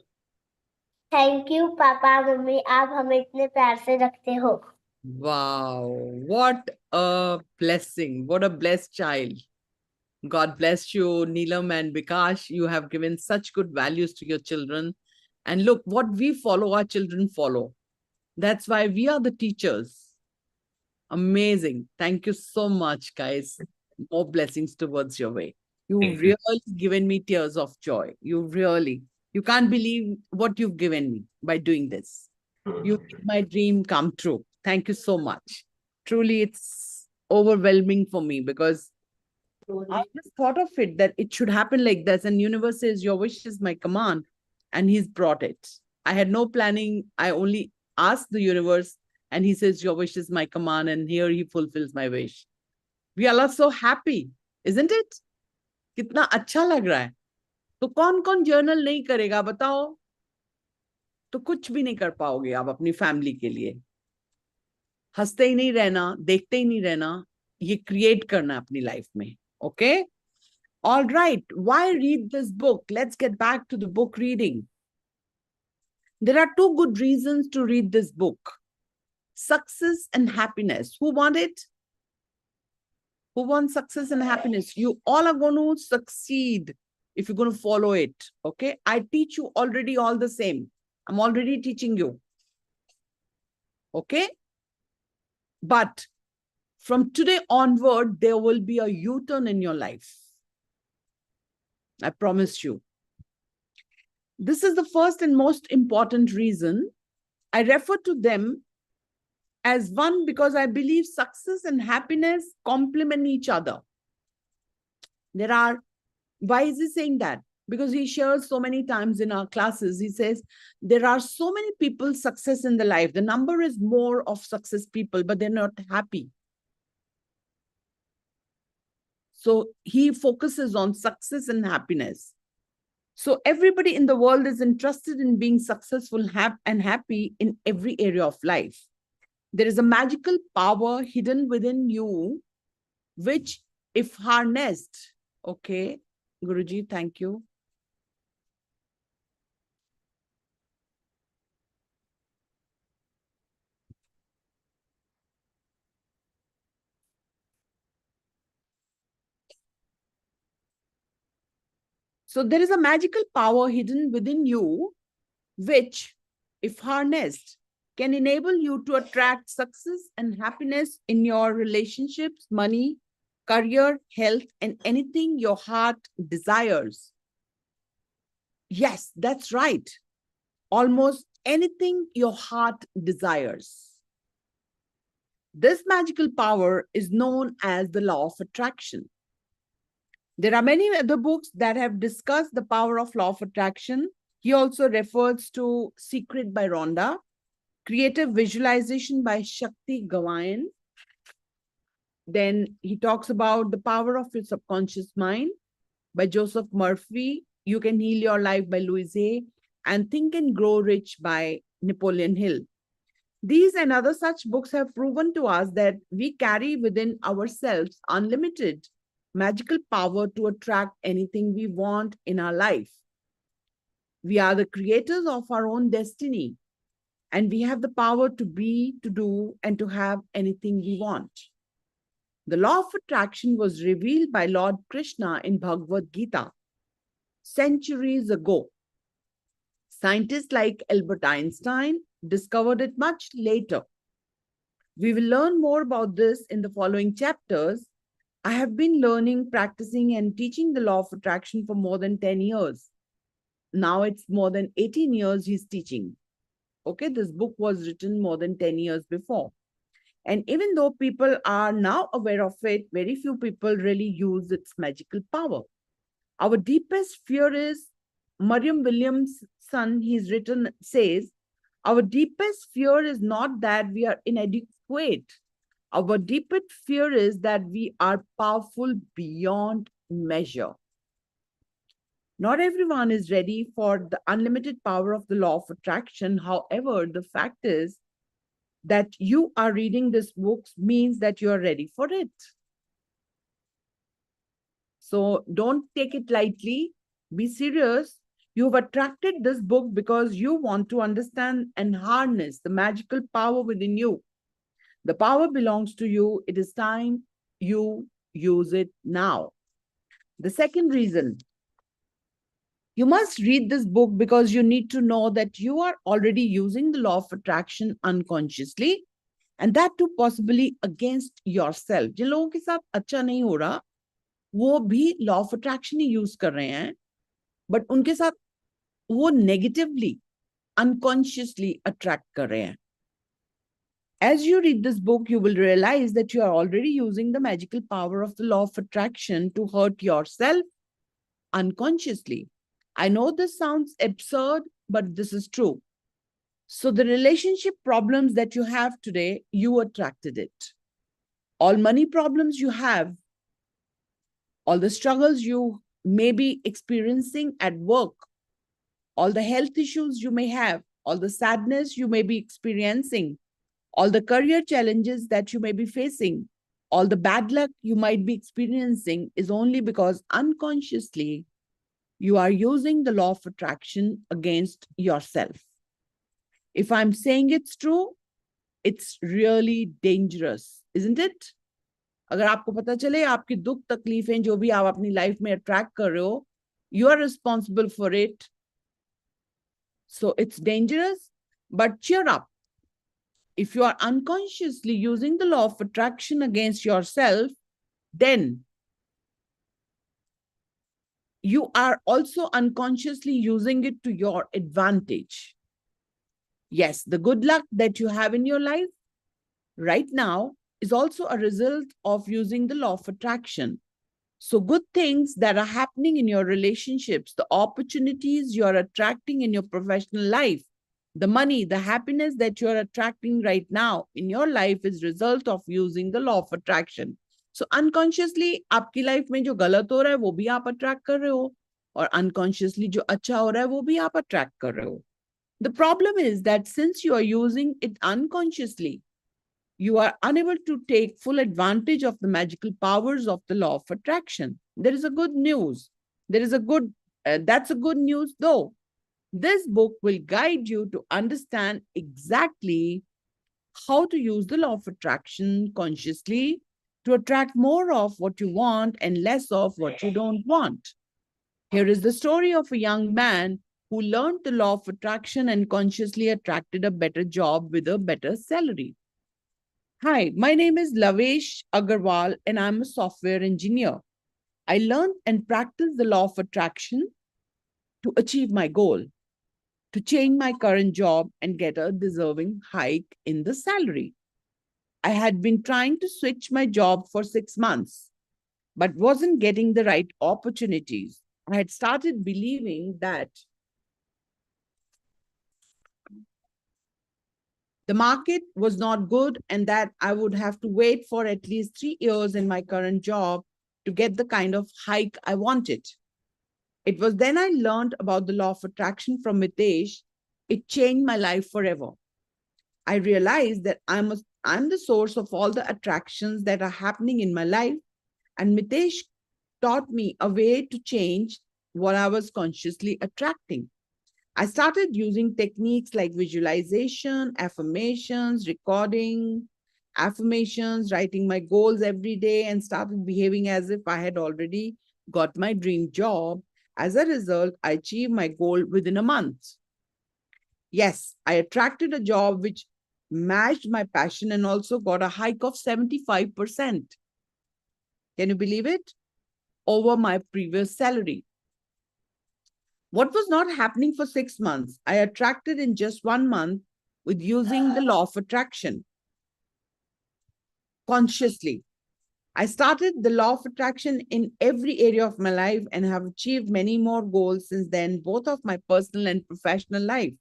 थैंक यू पापा मम्मी, आप हमें इतने प्यार से रखते हो। Wow. What a blessing. What a blessed child. God bless you, Neelam and Vikash. You have given such good values to your children. And look, what we follow, our children follow. That's why we are the teachers. Amazing. Thank you so much, guys. More blessings towards your way. You've really given me tears of joy. You can't believe what you've given me by doing this. You made my dream come true. Thank you so much. Truly, it's overwhelming for me because I just thought of it that it should happen like this. And universe says, your wish is my command. And he's brought it. I had no planning. I only asked the universe and he says, your wish is my command. And here he fulfills my wish. We are all so happy, isn't it? कितना अच्छा लग रहा है. तो कौन कौन journal नहीं करेगा बताओ. तो कुछ भी नहीं कर पाओगे आप अपनी फैमिली के लिए. हंसते ही नहीं रहना, देखते ही नहीं रहना, ये क्रिएट करना अपनी लाइफ में. Okay? All right, why read this book? Let's get back to the book reading. There are two good reasons to read this book. Success and happiness. Who want it? Who wants success and happiness? You all are going to succeed if you're going to follow it. Okay? I teach you already all the same. I'm already teaching you. Okay? But from today onward, there will be a U-turn in your life. I promise you. This is the first and most important reason. I refer to them as one because I believe success and happiness complement each other. Why is he saying that? Because he shares so many times in our classes, he says, there are so many people success in the life. The number is more of success people, but they're not happy. So he focuses on success and happiness. So everybody in the world is interested in being successful and happy in every area of life. There is a magical power hidden within you, which if harnessed, okay, Guruji, thank you. So there is a magical power hidden within you, which, if harnessed, can enable you to attract success and happiness in your relationships, money, career, health, and anything your heart desires. Yes, that's right. Almost anything your heart desires. This magical power is known as the law of attraction. There are many other books that have discussed the power of law of attraction. He also refers to Secret by Rhonda, Creative Visualization by Shakti Gawain. Then he talks about The Power of Your Subconscious Mind by Joseph Murphy, You Can Heal Your Life by Louise Hay, and Think and Grow Rich by Napoleon Hill. These and other such books have proven to us that we carry within ourselves unlimited magical power to attract anything we want in our life. We are the creators of our own destiny, and we have the power to be, to do, and to have anything we want. The law of attraction was revealed by Lord Krishna in Bhagavad Gita centuries ago. Scientists like Albert Einstein discovered it much later. We will learn more about this in the following chapters. I have been learning, practicing, and teaching the law of attraction for more than 10 years. Now it's more than 18 years he's teaching. Okay, this book was written more than 10 years before. And even though people are now aware of it, very few people really use its magical power. Our deepest fear is, Mariam Williams' son, he's written, says, our deepest fear is not that we are inadequate. Our deepest fear is that we are powerful beyond measure. Not everyone is ready for the unlimited power of the law of attraction. However, the fact is that you are reading this book means that you are ready for it. So don't take it lightly. Be serious. You've attracted this book because you want to understand and harness the magical power within you. The power belongs to you. It is time you use it now. The second reason, you must read this book because you need to know that you are already using the law of attraction unconsciously, and that too possibly against yourself. जिन लोगों के साथ अच्छा नहीं हो रहा, वो भी law of attraction he use कर रहे हैं, but उनके साथ वो negatively, unconsciously attract कर रहे हैं. As you read this book, you will realize that you are already using the magical power of the law of attraction to hurt yourself unconsciously. I know this sounds absurd, but this is true. So the relationship problems that you have today, you attracted it. All money problems you have, all the struggles you may be experiencing at work, all the health issues you may have, all the sadness you may be experiencing, all the career challenges that you may be facing, all the bad luck you might be experiencing is only because unconsciously you are using the law of attraction against yourself. If I'm saying it's true, it's really dangerous, isn't it? अगर आपको पता चले आपकी दुख तकलीफें जो भी आप अपनी लाइफ में अट्रैक्ट कर रहे हो, you are responsible for it. So it's dangerous, but cheer up. If you are unconsciously using the law of attraction against yourself, then you are also unconsciously using it to your advantage. Yes, the good luck that you have in your life right now is also a result of using the law of attraction. So good things that are happening in your relationships, the opportunities you're attracting in your professional life, the money, the happiness that you're attracting right now in your life is result of using the law of attraction. So unconsciously, आपकी life में जो गलत हो रहा है वो भी आप अट्रैक्ट कर रहे हो, और unconsciously जो अच्छा हो रहा है वो भी आप अट्रैक्ट कर रहे हो. The problem is that since you are using it unconsciously, you are unable to take full advantage of the magical powers of the law of attraction. There is a good news. That's a good news though. This book will guide you to understand exactly how to use the law of attraction consciously to attract more of what you want and less of what you don't want. Here is the story of a young man who learned the law of attraction and consciously attracted a better job with a better salary. Hi, my name is Lavesh Agarwal and I'm a software engineer. I learned and practiced the law of attraction to achieve my goal, to change my current job and get a deserving hike in the salary. I had been trying to switch my job for 6 months, but wasn't getting the right opportunities. I had started believing that the market was not good and that I would have to wait for at least 3 years in my current job to get the kind of hike I wanted. It was then I learned about the law of attraction from Mitesh. It changed my life forever. I realized that I'm the source of all the attractions that are happening in my life, and Mitesh taught me a way to change what I was consciously attracting. I started using techniques like visualization, affirmations, recording affirmations, writing my goals every day, and started behaving as if I had already got my dream job. As a result, I achieved my goal within a month. Yes, I attracted a job which matched my passion and also got a hike of 75%. Can you believe it? Over my previous salary. What was not happening for 6 months, I attracted in just 1 month with using the law of attraction. Consciously, I started the law of attraction in every area of my life and have achieved many more goals since then, both of my personal and professional life.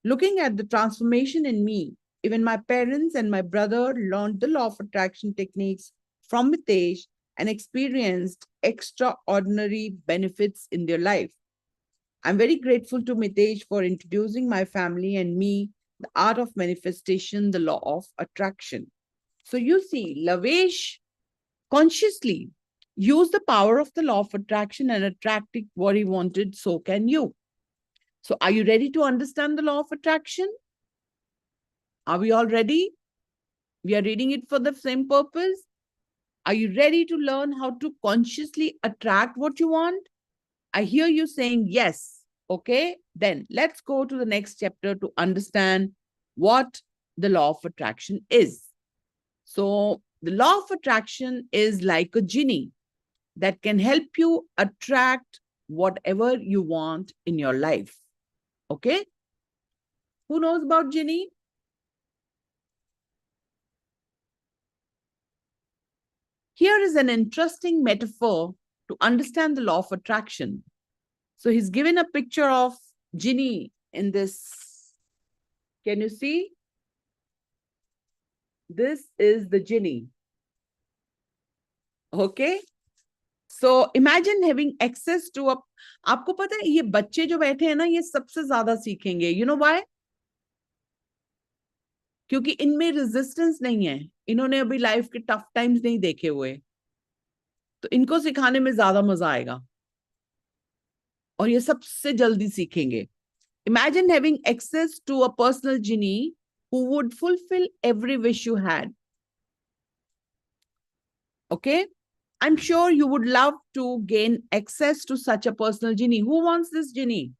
Looking at the transformation in me, even my parents and my brother learned the law of attraction techniques from Mitesh and experienced extraordinary benefits in their life. I'm very grateful to Mitesh for introducing my family and me the art of manifestation, the law of attraction. So you see, Lavesh consciously used the power of the law of attraction and attracted what he wanted, so can you. So are you ready to understand the law of attraction? Are we all ready? We are reading it for the same purpose. Are you ready to learn how to consciously attract what you want? I hear you saying yes. Okay, then let's go to the next chapter to understand what the law of attraction is. So, the law of attraction is like a genie that can help you attract whatever you want in your life. Okay? Who knows about genie? Here is an interesting metaphor to understand the law of attraction. So he's given a picture of genie in this. Can you see? This is the genie. Okay? So imagine having access to a. आपको पता है ये बच्चे जो बैठे हैं ना ये सबसे ज्यादा सीखेंगे. You know why? क्योंकि इनमें रेजिस्टेंस नहीं है. इन्होंने अभी लाइफ के टफ टाइम्स नहीं देखे हुए. तो इनको सिखाने में ज्यादा मजा आएगा. और ये सबसे जल्दी सीखेंगे. Imagine having access to a personal genie who would fulfill every wish you had. Okay? I'm sure you would love to gain access to such a personal genie. Who wants this genie?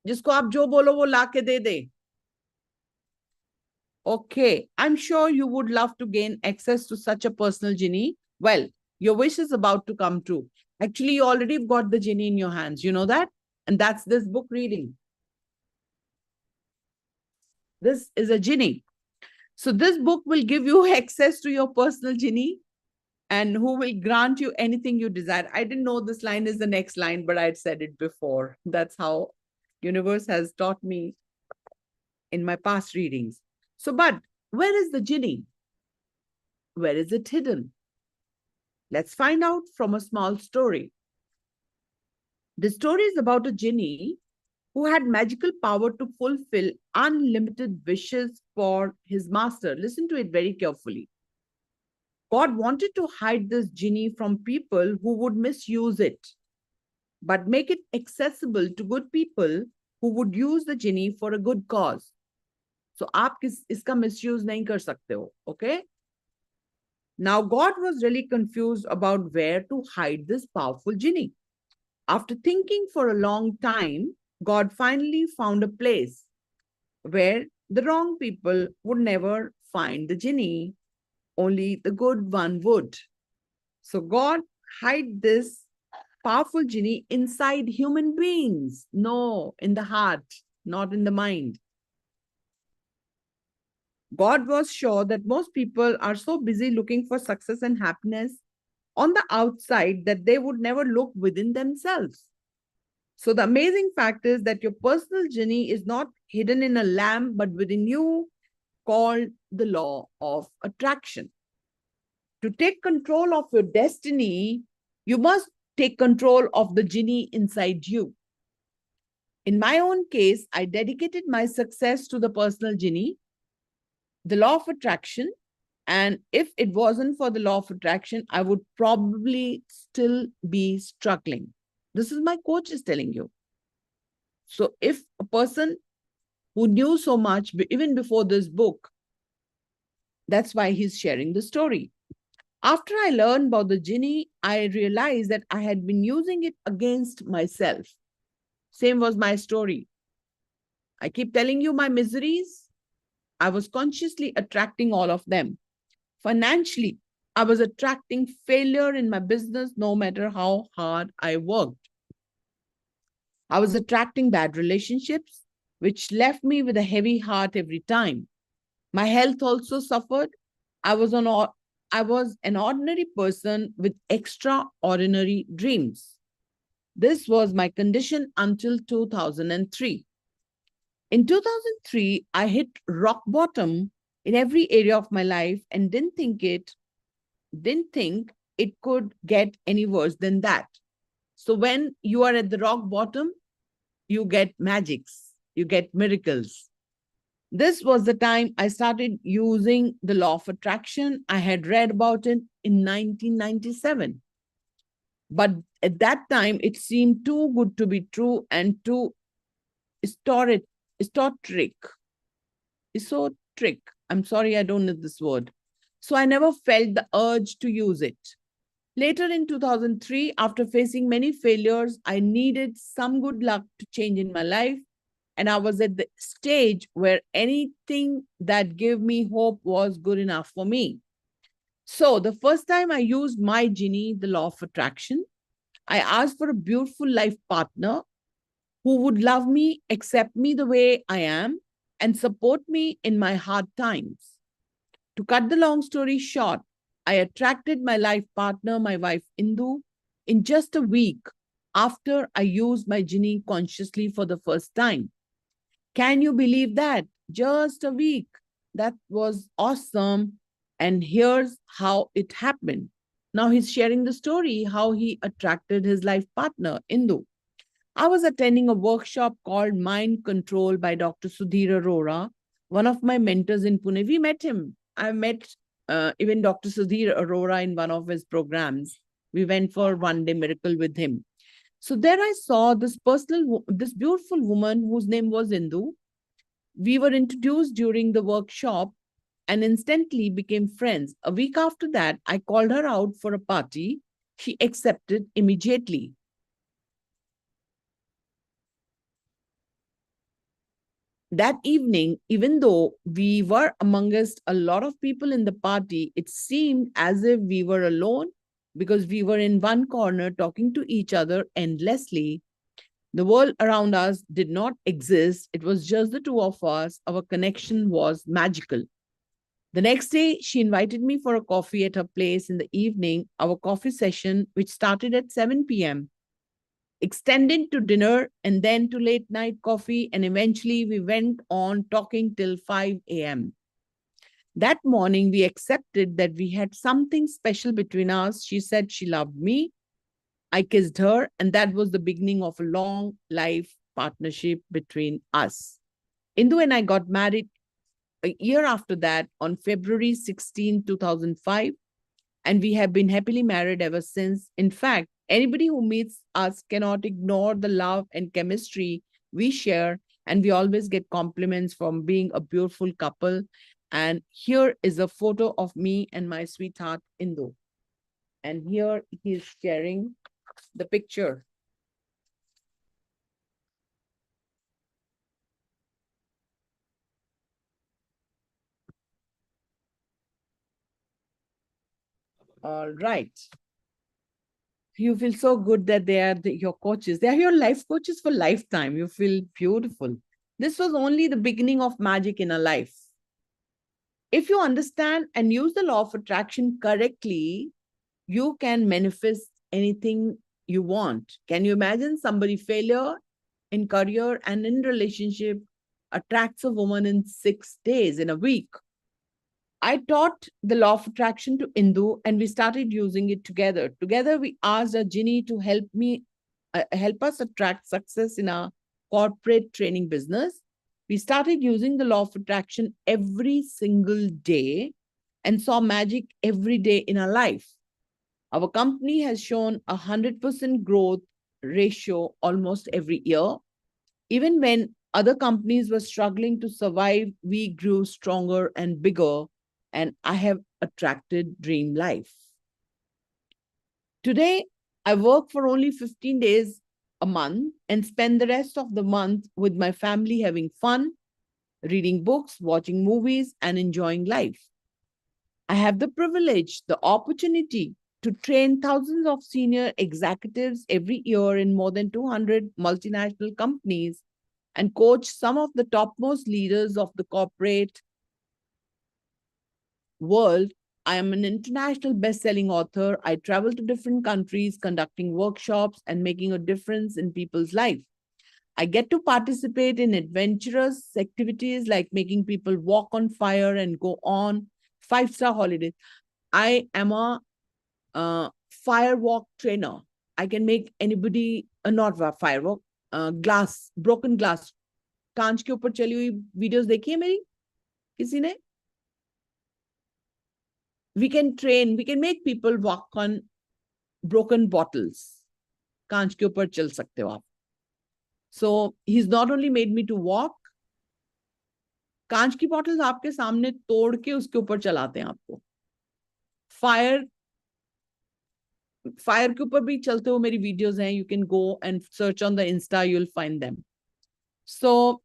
जिसको आप जो बोलो वो ला के दे दे. Okay, I'm sure you would love to gain access to such a personal genie. Well, your wish is about to come true. Actually, you already got the genie in your hands. You know that? And that's this book reading. This is a genie. So this book will give you access to your personal genie and who will grant you anything you desire. I didn't know this line is the next line, but I'd said it before. That's how universe has taught me in my past readings. So, but where is the genie? Where is it hidden? Let's find out from a small story. The story is about a genie who had magical power to fulfill unlimited wishes for his master. Listen to it very carefully. God wanted to hide this genie from people who would misuse it, but make it accessible to good people who would use the genie for a good cause. So आप इसका misuse नहीं कर सकते हो, okay? Now God was really confused about where to hide this powerful genie. After thinking for a long time, God finally found a place where the wrong people would never find the genie, only the good one would. So God hid this powerful genie inside human beings. No, in the heart, not in the mind. God was sure that most people are so busy looking for success and happiness on the outside that they would never look within themselves. So the amazing fact is that your personal genie is not hidden in a lamp, but within you, called the law of attraction. To take control of your destiny, you must take control of the genie inside you. In my own case, I dedicated my success to the personal genie, the law of attraction. And if it wasn't for the law of attraction, I would probably still be struggling. This is my coach is telling you. So if a person who knew so much, even before this book, that's why he's sharing the story. After I learned about the genie, I realized that I had been using it against myself. Same was my story. I keep telling you my miseries. I was consciously attracting all of them. Financially, I was attracting failure in my business no matter how hard I worked. I was attracting bad relationships, which left me with a heavy heart every time. My health also suffered. I was on I was an ordinary person with extraordinary dreams. This was my condition until 2003. In 2003, I hit rock bottom in every area of my life and didn't think it could get any worse than that. So when you are at the rock bottom, you get magics, you get miracles. This was the time I started using the law of attraction. I had read about it in 1997. But at that time, it seemed too good to be true and too historic, historic, esoteric. I'm sorry, I don't know this word. So I never felt the urge to use it. Later in 2003, after facing many failures, I needed some good luck to change in my life. And I was at the stage where anything that gave me hope was good enough for me. So the first time I used my genie, the law of attraction, I asked for a beautiful life partner who would love me, accept me the way I am, and support me in my hard times. To cut the long story short, I attracted my life partner, my wife Indu, in just a week after I used my genie consciously for the first time. Can you believe that? Just a week. That was awesome. And here's how it happened. Now he's sharing the story how he attracted his life partner, Indu. I was attending a workshop called Mind Control by Dr. Sudhir Arora, one of my mentors in Pune. We met him. I met even Dr. Sudhir Arora in one of his programs. We went for one day miracle with him. So there I saw this beautiful woman whose name was Indu. We were introduced during the workshop and instantly became friends. A week after that, I called her out for a party. She accepted immediately. That evening, even though we were amongst a lot of people in the party, it seemed as if we were alone because we were in one corner talking to each other endlessly. The world around us did not exist. It was just the two of us. Our connection was magical. The next day, she invited me for a coffee at her place in the evening. Our coffee session, which started at 7 p.m., extended to dinner and then to late night coffee, and eventually we went on talking till 5 a.m. That morning, we accepted that we had something special between us. She said she loved me. I kissed her, and that was the beginning of a long life partnership between us. Indu and I got married a year after that on February 16, 2005, and we have been happily married ever since. In fact, anybody who meets us cannot ignore the love and chemistry we share, and we always get compliments from being a beautiful couple. And here is a photo of me and my sweetheart, Indu. And here he's sharing the picture. All right. You feel so good that they are your coaches. They are your life coaches for lifetime. You feel beautiful. This was only the beginning of magic in a life. If you understand and use the law of attraction correctly, you can manifest anything you want. Can you imagine somebody failure in career and in relationship attracts a woman in 6 days, in a week? I taught the law of attraction to Indu and we started using it together. Together, we asked a genie to help us attract success in our corporate training business. We started using the law of attraction every single day and saw magic every day in our life. Our company has shown 100% growth ratio almost every year. Even when other companies were struggling to survive, we grew stronger and bigger, and I have attracted dream life. Today, I work for only 15 days a month and spend the rest of the month with my family having fun, reading books, watching movies, and enjoying life. I have the privilege, the opportunity to train thousands of senior executives every year in more than 200 multinational companies and coach some of the topmost leaders of the corporate world I am an international best-selling author. I travel to different countries, conducting workshops and making a difference in people's life. I get to participate in adventurous activities like making people walk on fire and go on 5-star holidays. I am a firewalk trainer. I can make anybody, not a firewalk, glass, broken glass. कांच के ऊपर चली हुई videos देखी है मेरी किसी ने? We can train, we can make people walk on broken bottles. कांच के ऊपर चल सकते हो आप. So he's not only made me to walk, कांच की bottles आपके सामने तोड़ के उसके ऊपर चलाते हैं आपको. Fire के ऊपर भी चलते हो मेरी videos हैं. You can go and search on the Insta, you'll find them. So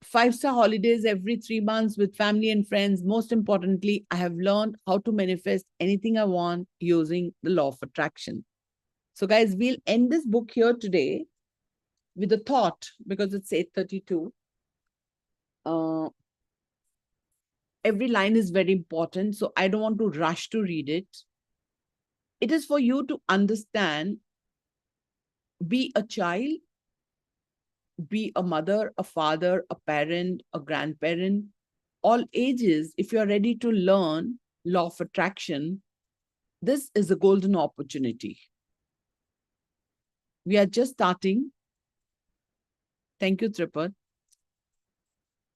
5-star holidays every 3 months with family and friends. Most importantly, I have learned how to manifest anything I want using the law of attraction. So guys, we'll end this book here today with a thought because it's 8:32. Every line is very important, so I don't want to rush to read it. It is for you to understand, be a child, be a mother, a father, a parent, a grandparent, all ages. If you're ready to learn law of attraction, this is a golden opportunity. We are just starting. Thank you, Tripat.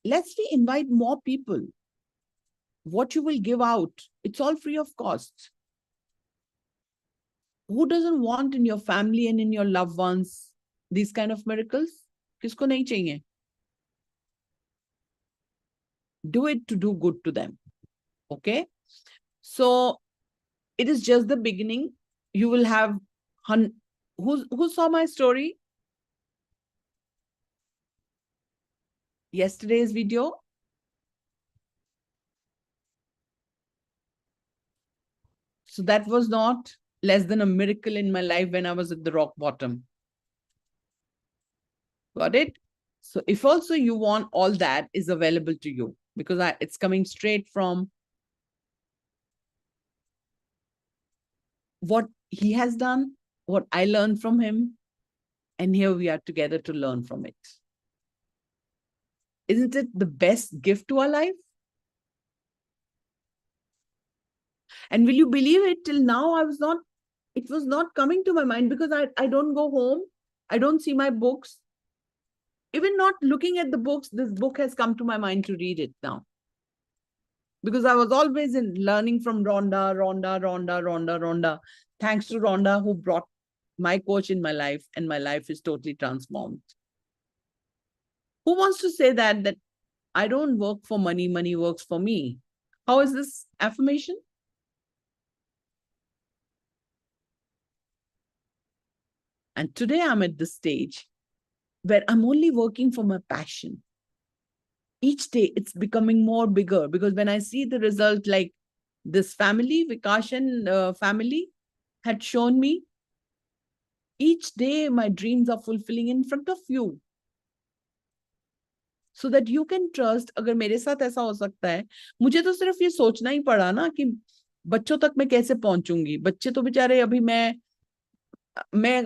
Let's invite more people. What you will give out, it's all free of cost. Who doesn't want in your family and in your loved ones these kind of miracles? Kisko nahi chahiye? Do it to do good to them. Okay? So it is just the beginning. You will have who saw my story? Yesterday's video. So that was not less than a miracle in my life when I was at the rock bottom. Got it? So if also you want, all that is available to you because it's coming straight from what he has done, what I learned from him, and here we are together to learn from it. Isn't it the best gift to our life? And will you believe it? Till now, it was not coming to my mind because I don't go home. I don't see my books. Even not looking at the books, this book has come to my mind to read it now. Because I was always learning from Rhonda. Thanks to Rhonda who brought my coach in my life, and my life is totally transformed. Who wants to say that I don't work for money, money works for me? How is this affirmation? And today I'm at the stage where I'm only working for my passion. Each day it's becoming more bigger because when I see the result, like this family, Vikashan family had shown me, each day my dreams are fulfilling in front of you. So that you can trust, अगर मेरे साथ ऐसा हो सकता है, मुझे तो सिर्फ ये सोचना ही पड़ा ना कि बच्चों तक मैं कैसे पहुंचूंगी. बच्चे तो बेचारे अभी मैं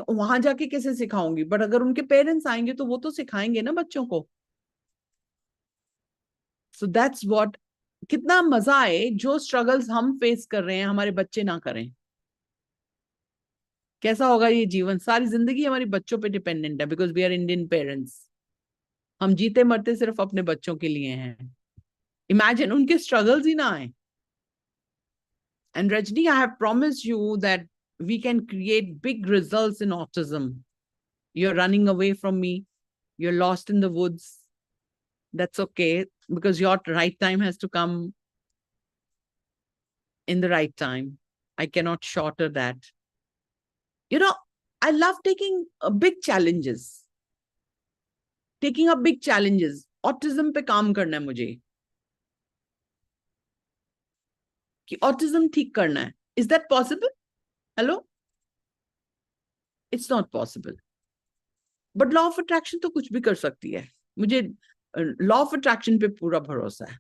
वहां जाके कैसे सिखाऊंगी, बट अगर उनके पेरेंट्स आएंगे तो वो तो सिखाएंगे ना बच्चों को. So that's what, कितना मजा आए जो स्ट्रगल्स हम फेस कर रहे हैं हमारे बच्चे ना करें. कैसा होगा ये जीवन? सारी जिंदगी हमारी बच्चों पे डिपेंडेंट है because we are Indian parents. हम जीते मरते सिर्फ अपने बच्चों के लिए हैं. इमेजिन उनके स्ट्रगल्स ही ना आए. And Rajni, I have promised you that we can create big results in autism. You're running away from me. You're lost in the woods. That's okay, because your right time has to come in the right time. I cannot shorter that. You know, I love taking big challenges. Taking up big challenges. Autism पे काम करना है मुझे. कि autism ठीक करना है. Is that possible? Hello? It's not possible. But law of attraction तो कुछ भी कर सकती है. मुझे law of attraction पे पूरा भरोसा है.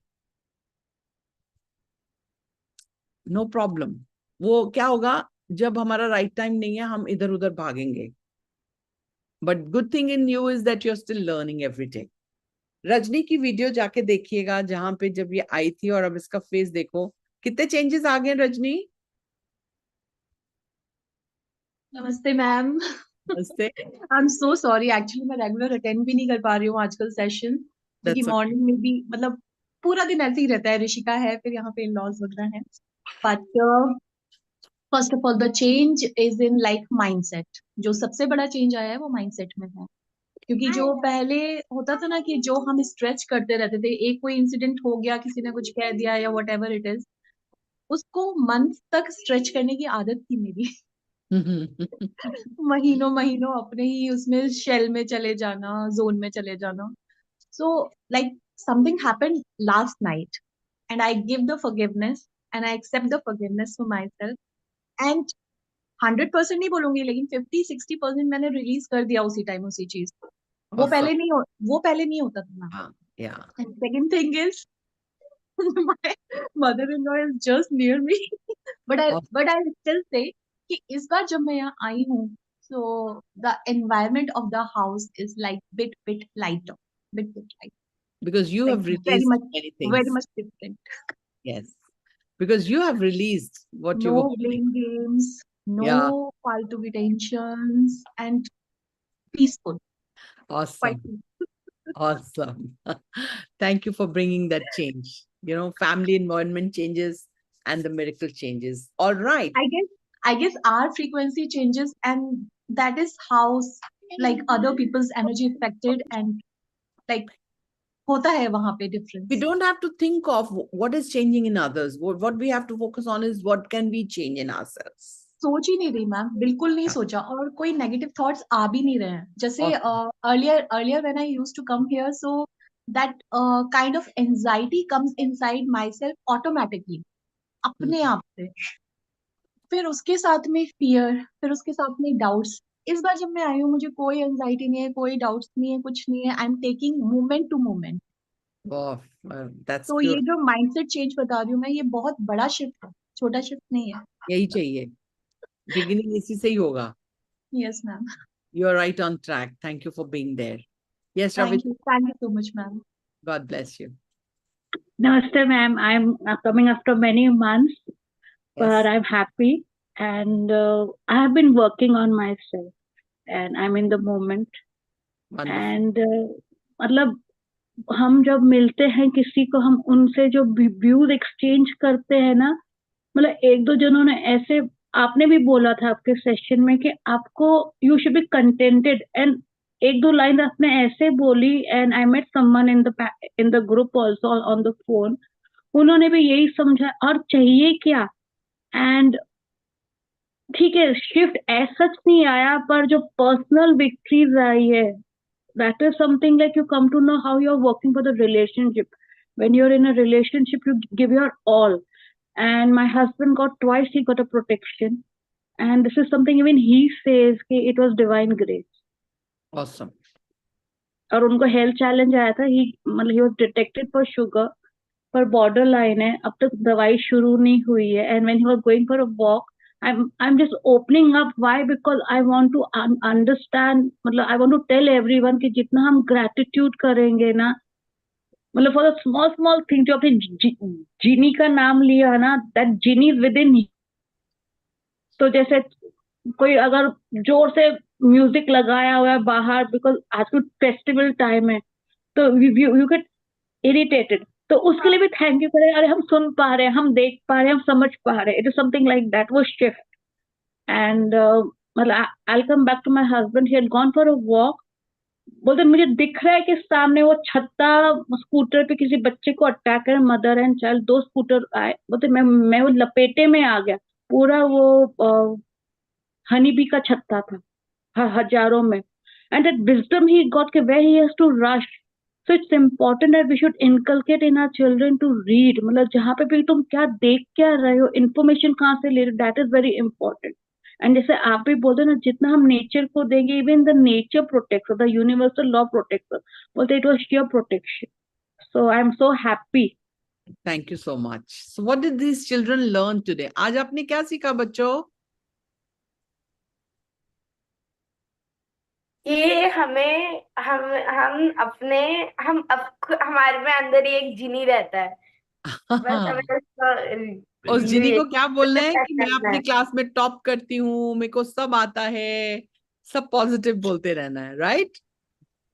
No problem. वो क्या होगा, जब हमारा राइट टाइम नहीं है हम इधर उधर भागेंगे। But good thing in you is that you are still learning every day. Rajni की वीडियो जाके देखिएगा, जहां पे जब ये आई थी और अब इसका फेस देखो, कितने चेंजेस आ गए रजनी। नमस्ते मैम। नमस्ते। I am so sorry, actually मैं रेगुलर अटेंड भी नहीं कर पा रही हूँ आजकल सेशन, क्योंकि That's okay. मॉर्निंग में भी मतलब पूरा दिन ऐसे ही रहता है। ऋषिका है, फिर यहाँ पे इन लॉज वगैरह हैं। But first of all the change is in like mindset. जो सबसे बड़ा चेंज आया है वो माइंडसेट में है, क्योंकि जो पहले होता था ना कि जो हम स्ट्रेच करते रहते थे, एक कोई इंसिडेंट हो गया, किसी ने कुछ कह दिया या वट एवर इट इज, उसको मंथ तक स्ट्रेच करने की आदत थी मेरी। महीनों महीनों अपने ही उसमें शेल में चले जाना, जोन में चले जाना। So like something happened last night and I give the forgiveness and I accept the forgiveness for my self. And 100% नहीं बोलूंगी, लेकिन 50-60% मैंने रिलीज कर दिया उसी टाइम उसी चीज को। वो पहले नहीं होता था ना। And second thing is my mother-in-law is just near me. but I still say कि इस बार जब मैं यहाँ आई हूँ, so the environment of the house is like bit lighter, bit light, Because you like have released many things. very much different. Yes, because you have released what you were No holding. blame games, no faltu tensions, and peaceful. Awesome. Quite Awesome. Thank you for bringing that change. You know, family environment changes and the miracle changes. All right. I guess our frequency changes, and that is how like other people's energy affected, and like होता है वहां पे difference. We don't have to think of what is changing in others. What we have to focus on is what can we change in ourselves. सोच ही नहीं रही ma'am, बिल्कुल नहीं सोचा, और कोई नेगेटिव थॉट्स आ भी नहीं रहे हैं। जैसे earlier when I used to come here, so that kind of anxiety comes inside myself automatically, अपने आप से। फिर उसके साथ में फियर, फिर उसके साथ में डाउट्स। इस बार जब मैं आई हूँ, मुझे कोई एंजाइटी नहीं है, कोई डाउट्स नहीं है, कुछ नहीं है। I am taking moment to moment. That's तो ये जो माइंडसेट चेंज बता रही हूँ मैं, ये बहुत बड़ा शिफ्ट है, छोटा शिफ्ट नहीं है। यही चाहिए, बिगिनिंग इसी से ही होगा। Yes ma'am. You are right on track. Thank you for being there. Yes, Ravi. Thank you so much, ma'am. God bless you. Namaste, ma'am. I'm coming after many months, but I'm happy, and I have been working on myself, and I'm in the moment. Wonderful. And मतलब हम जब मिलते हैं किसी को, हम उनसे जो व्यूज एक्सचेंज करते हैं ना, मतलब एक दो जनों ने ऐसे, आपने भी बोला था आपके सेशन में कि आपको you should be contented, and एक दो लाइन आपने ऐसे बोली, and I met someone in the group also on the phone, उन्होंने भी यही समझा, और चाहिए क्या। एंड ठीक है, शिफ्ट ऐसा नहीं आया, पर जो पर्सनल विक्ट्रीज आई है, that is something like you come to know how you're working for the relationship. When you're in a relationship, you give your all, and my husband got twice, he got a protection, and this is something even he says कि it was divine grace. Awesome. और उनको health challenge आया था, मतलब he was detected for sugar, पर border line है, अब तक दवाई शुरू नहीं हुई है, and when he was going for a walk, I'm just opening up. Why? Because I want to understand, मतलब I want to tell everyone कि जितना हम gratitude करेंगे ना, मतलब for the small thing, जो आपने जीनी का नाम लिया ना, that genie is within you. तो जैसे कोई अगर जोर से म्यूजिक लगाया हुआ है बाहर, बिकॉज आजकल फेस्टिवल टाइम है, तो यू गेट इरिटेटेड, तो उसके लिए भी थैंक यू करें, अरे हम सुन पा रहे हैं, हम देख पा रहे हैं, हम समझ पा रहे हैं। It is something like that वो शिफ्ट। एंड मतलब I come back to my husband, he had gone for a walk, बोलते मुझे दिख रहा है कि सामने वो छत्ता स्कूटर पे किसी बच्चे को अटैक कर, मदर एंड चाइल्ड, दो स्कूटर आए, बोलते मैं वो लपेटे में आ गया, पूरा वो हनी बी का छत्ता था, हजारों में। And that wisdom he got के where he has to rush. So it's important that we should inculcate in our children to read. मतलब जहाँ पे भी तुम क्या देख क्या रहे हो, information कहाँ से ले रहे हो, that is very important. And जैसे आप भी बोलते हैं ना, जितना हम nature को देंगे, even the nature protects us, the universal law protects us. बोलते it was sheer protection. So I am so happy Thank you so much. So what did these children learn today? आज आपने क्या सीखा बच्चों? ये हमारे में अंदर ही एक जिनी रहता है, बस हमें उसको उस जिनी को क्या बोलना है कि मैं करना अपनी है। क्लास में टॉप करती हूँ, मेरे को सब आता है, सब पॉजिटिव बोलते रहना है, राइट?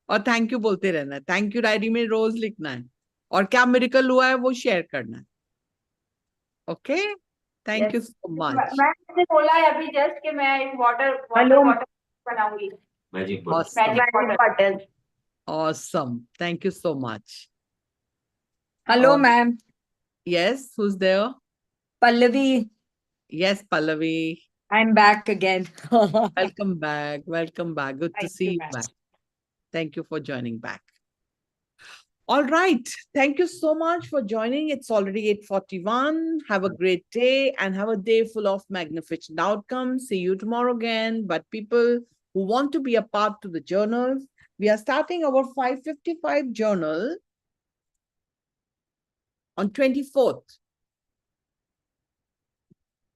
और थैंक यू बोलते रहना है, थैंक यू डायरी में रोज लिखना है, और क्या मिरेकल हुआ है वो शेयर करना है. Okay, thank you so much. मैंने बोला है अभी जस्ट कि मैं एक वाटर Hello. वाटर बनाऊंगी, magic Awesome. Magic bottle. Awesome. Thank you so much. Hello, ma'am. Yes, who's there? Pallavi. Yes, Pallavi. I'm back again. Welcome back. Welcome back. Good to Thank see you, you ma'am. back. Thank you for joining back. All right. Thank you so much for joining. It's already 8:41. Have a great day and have a day full of magnificent outcomes. See you tomorrow again. But people who want to be a part to the journal, we are starting our 555 journal on 24th.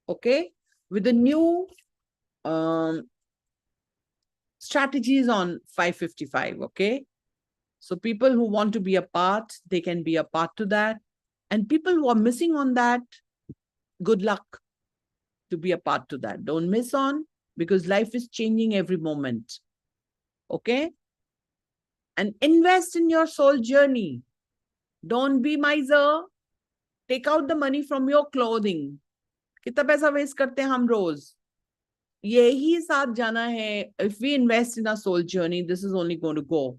Okay. With the new strategies on 555. Okay. So people who want to be a part, they can be a part to that. And people who are missing on that, good luck to be a part to that. Don't miss on, because life is changing every moment. Okay? And invest in your soul journey. Don't be miser. Take out the money from your clothing. कितना पैसा waste करते हैं हम रोज? यही साथ जाना है. If we invest in our soul journey, this is only going to go.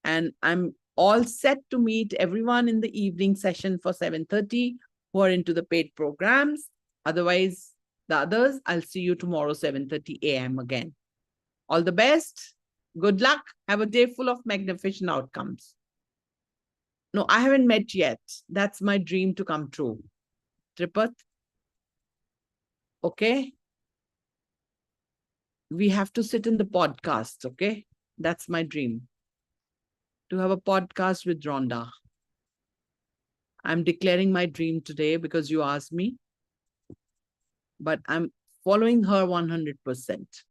And I'm all set to meet everyone in the evening session for 7:30 who are into the paid programs. Otherwise, the others, I'll see you tomorrow, 7:30 a.m. again. All the best. Good luck. Have a day full of magnificent outcomes. No, I haven't met yet. That's my dream to come true. Tripat. Okay. We have to sit in the podcast. Okay. That's my dream. To have a podcast with Rhonda. I'm declaring my dream today because you asked me, but I'm following her 100%.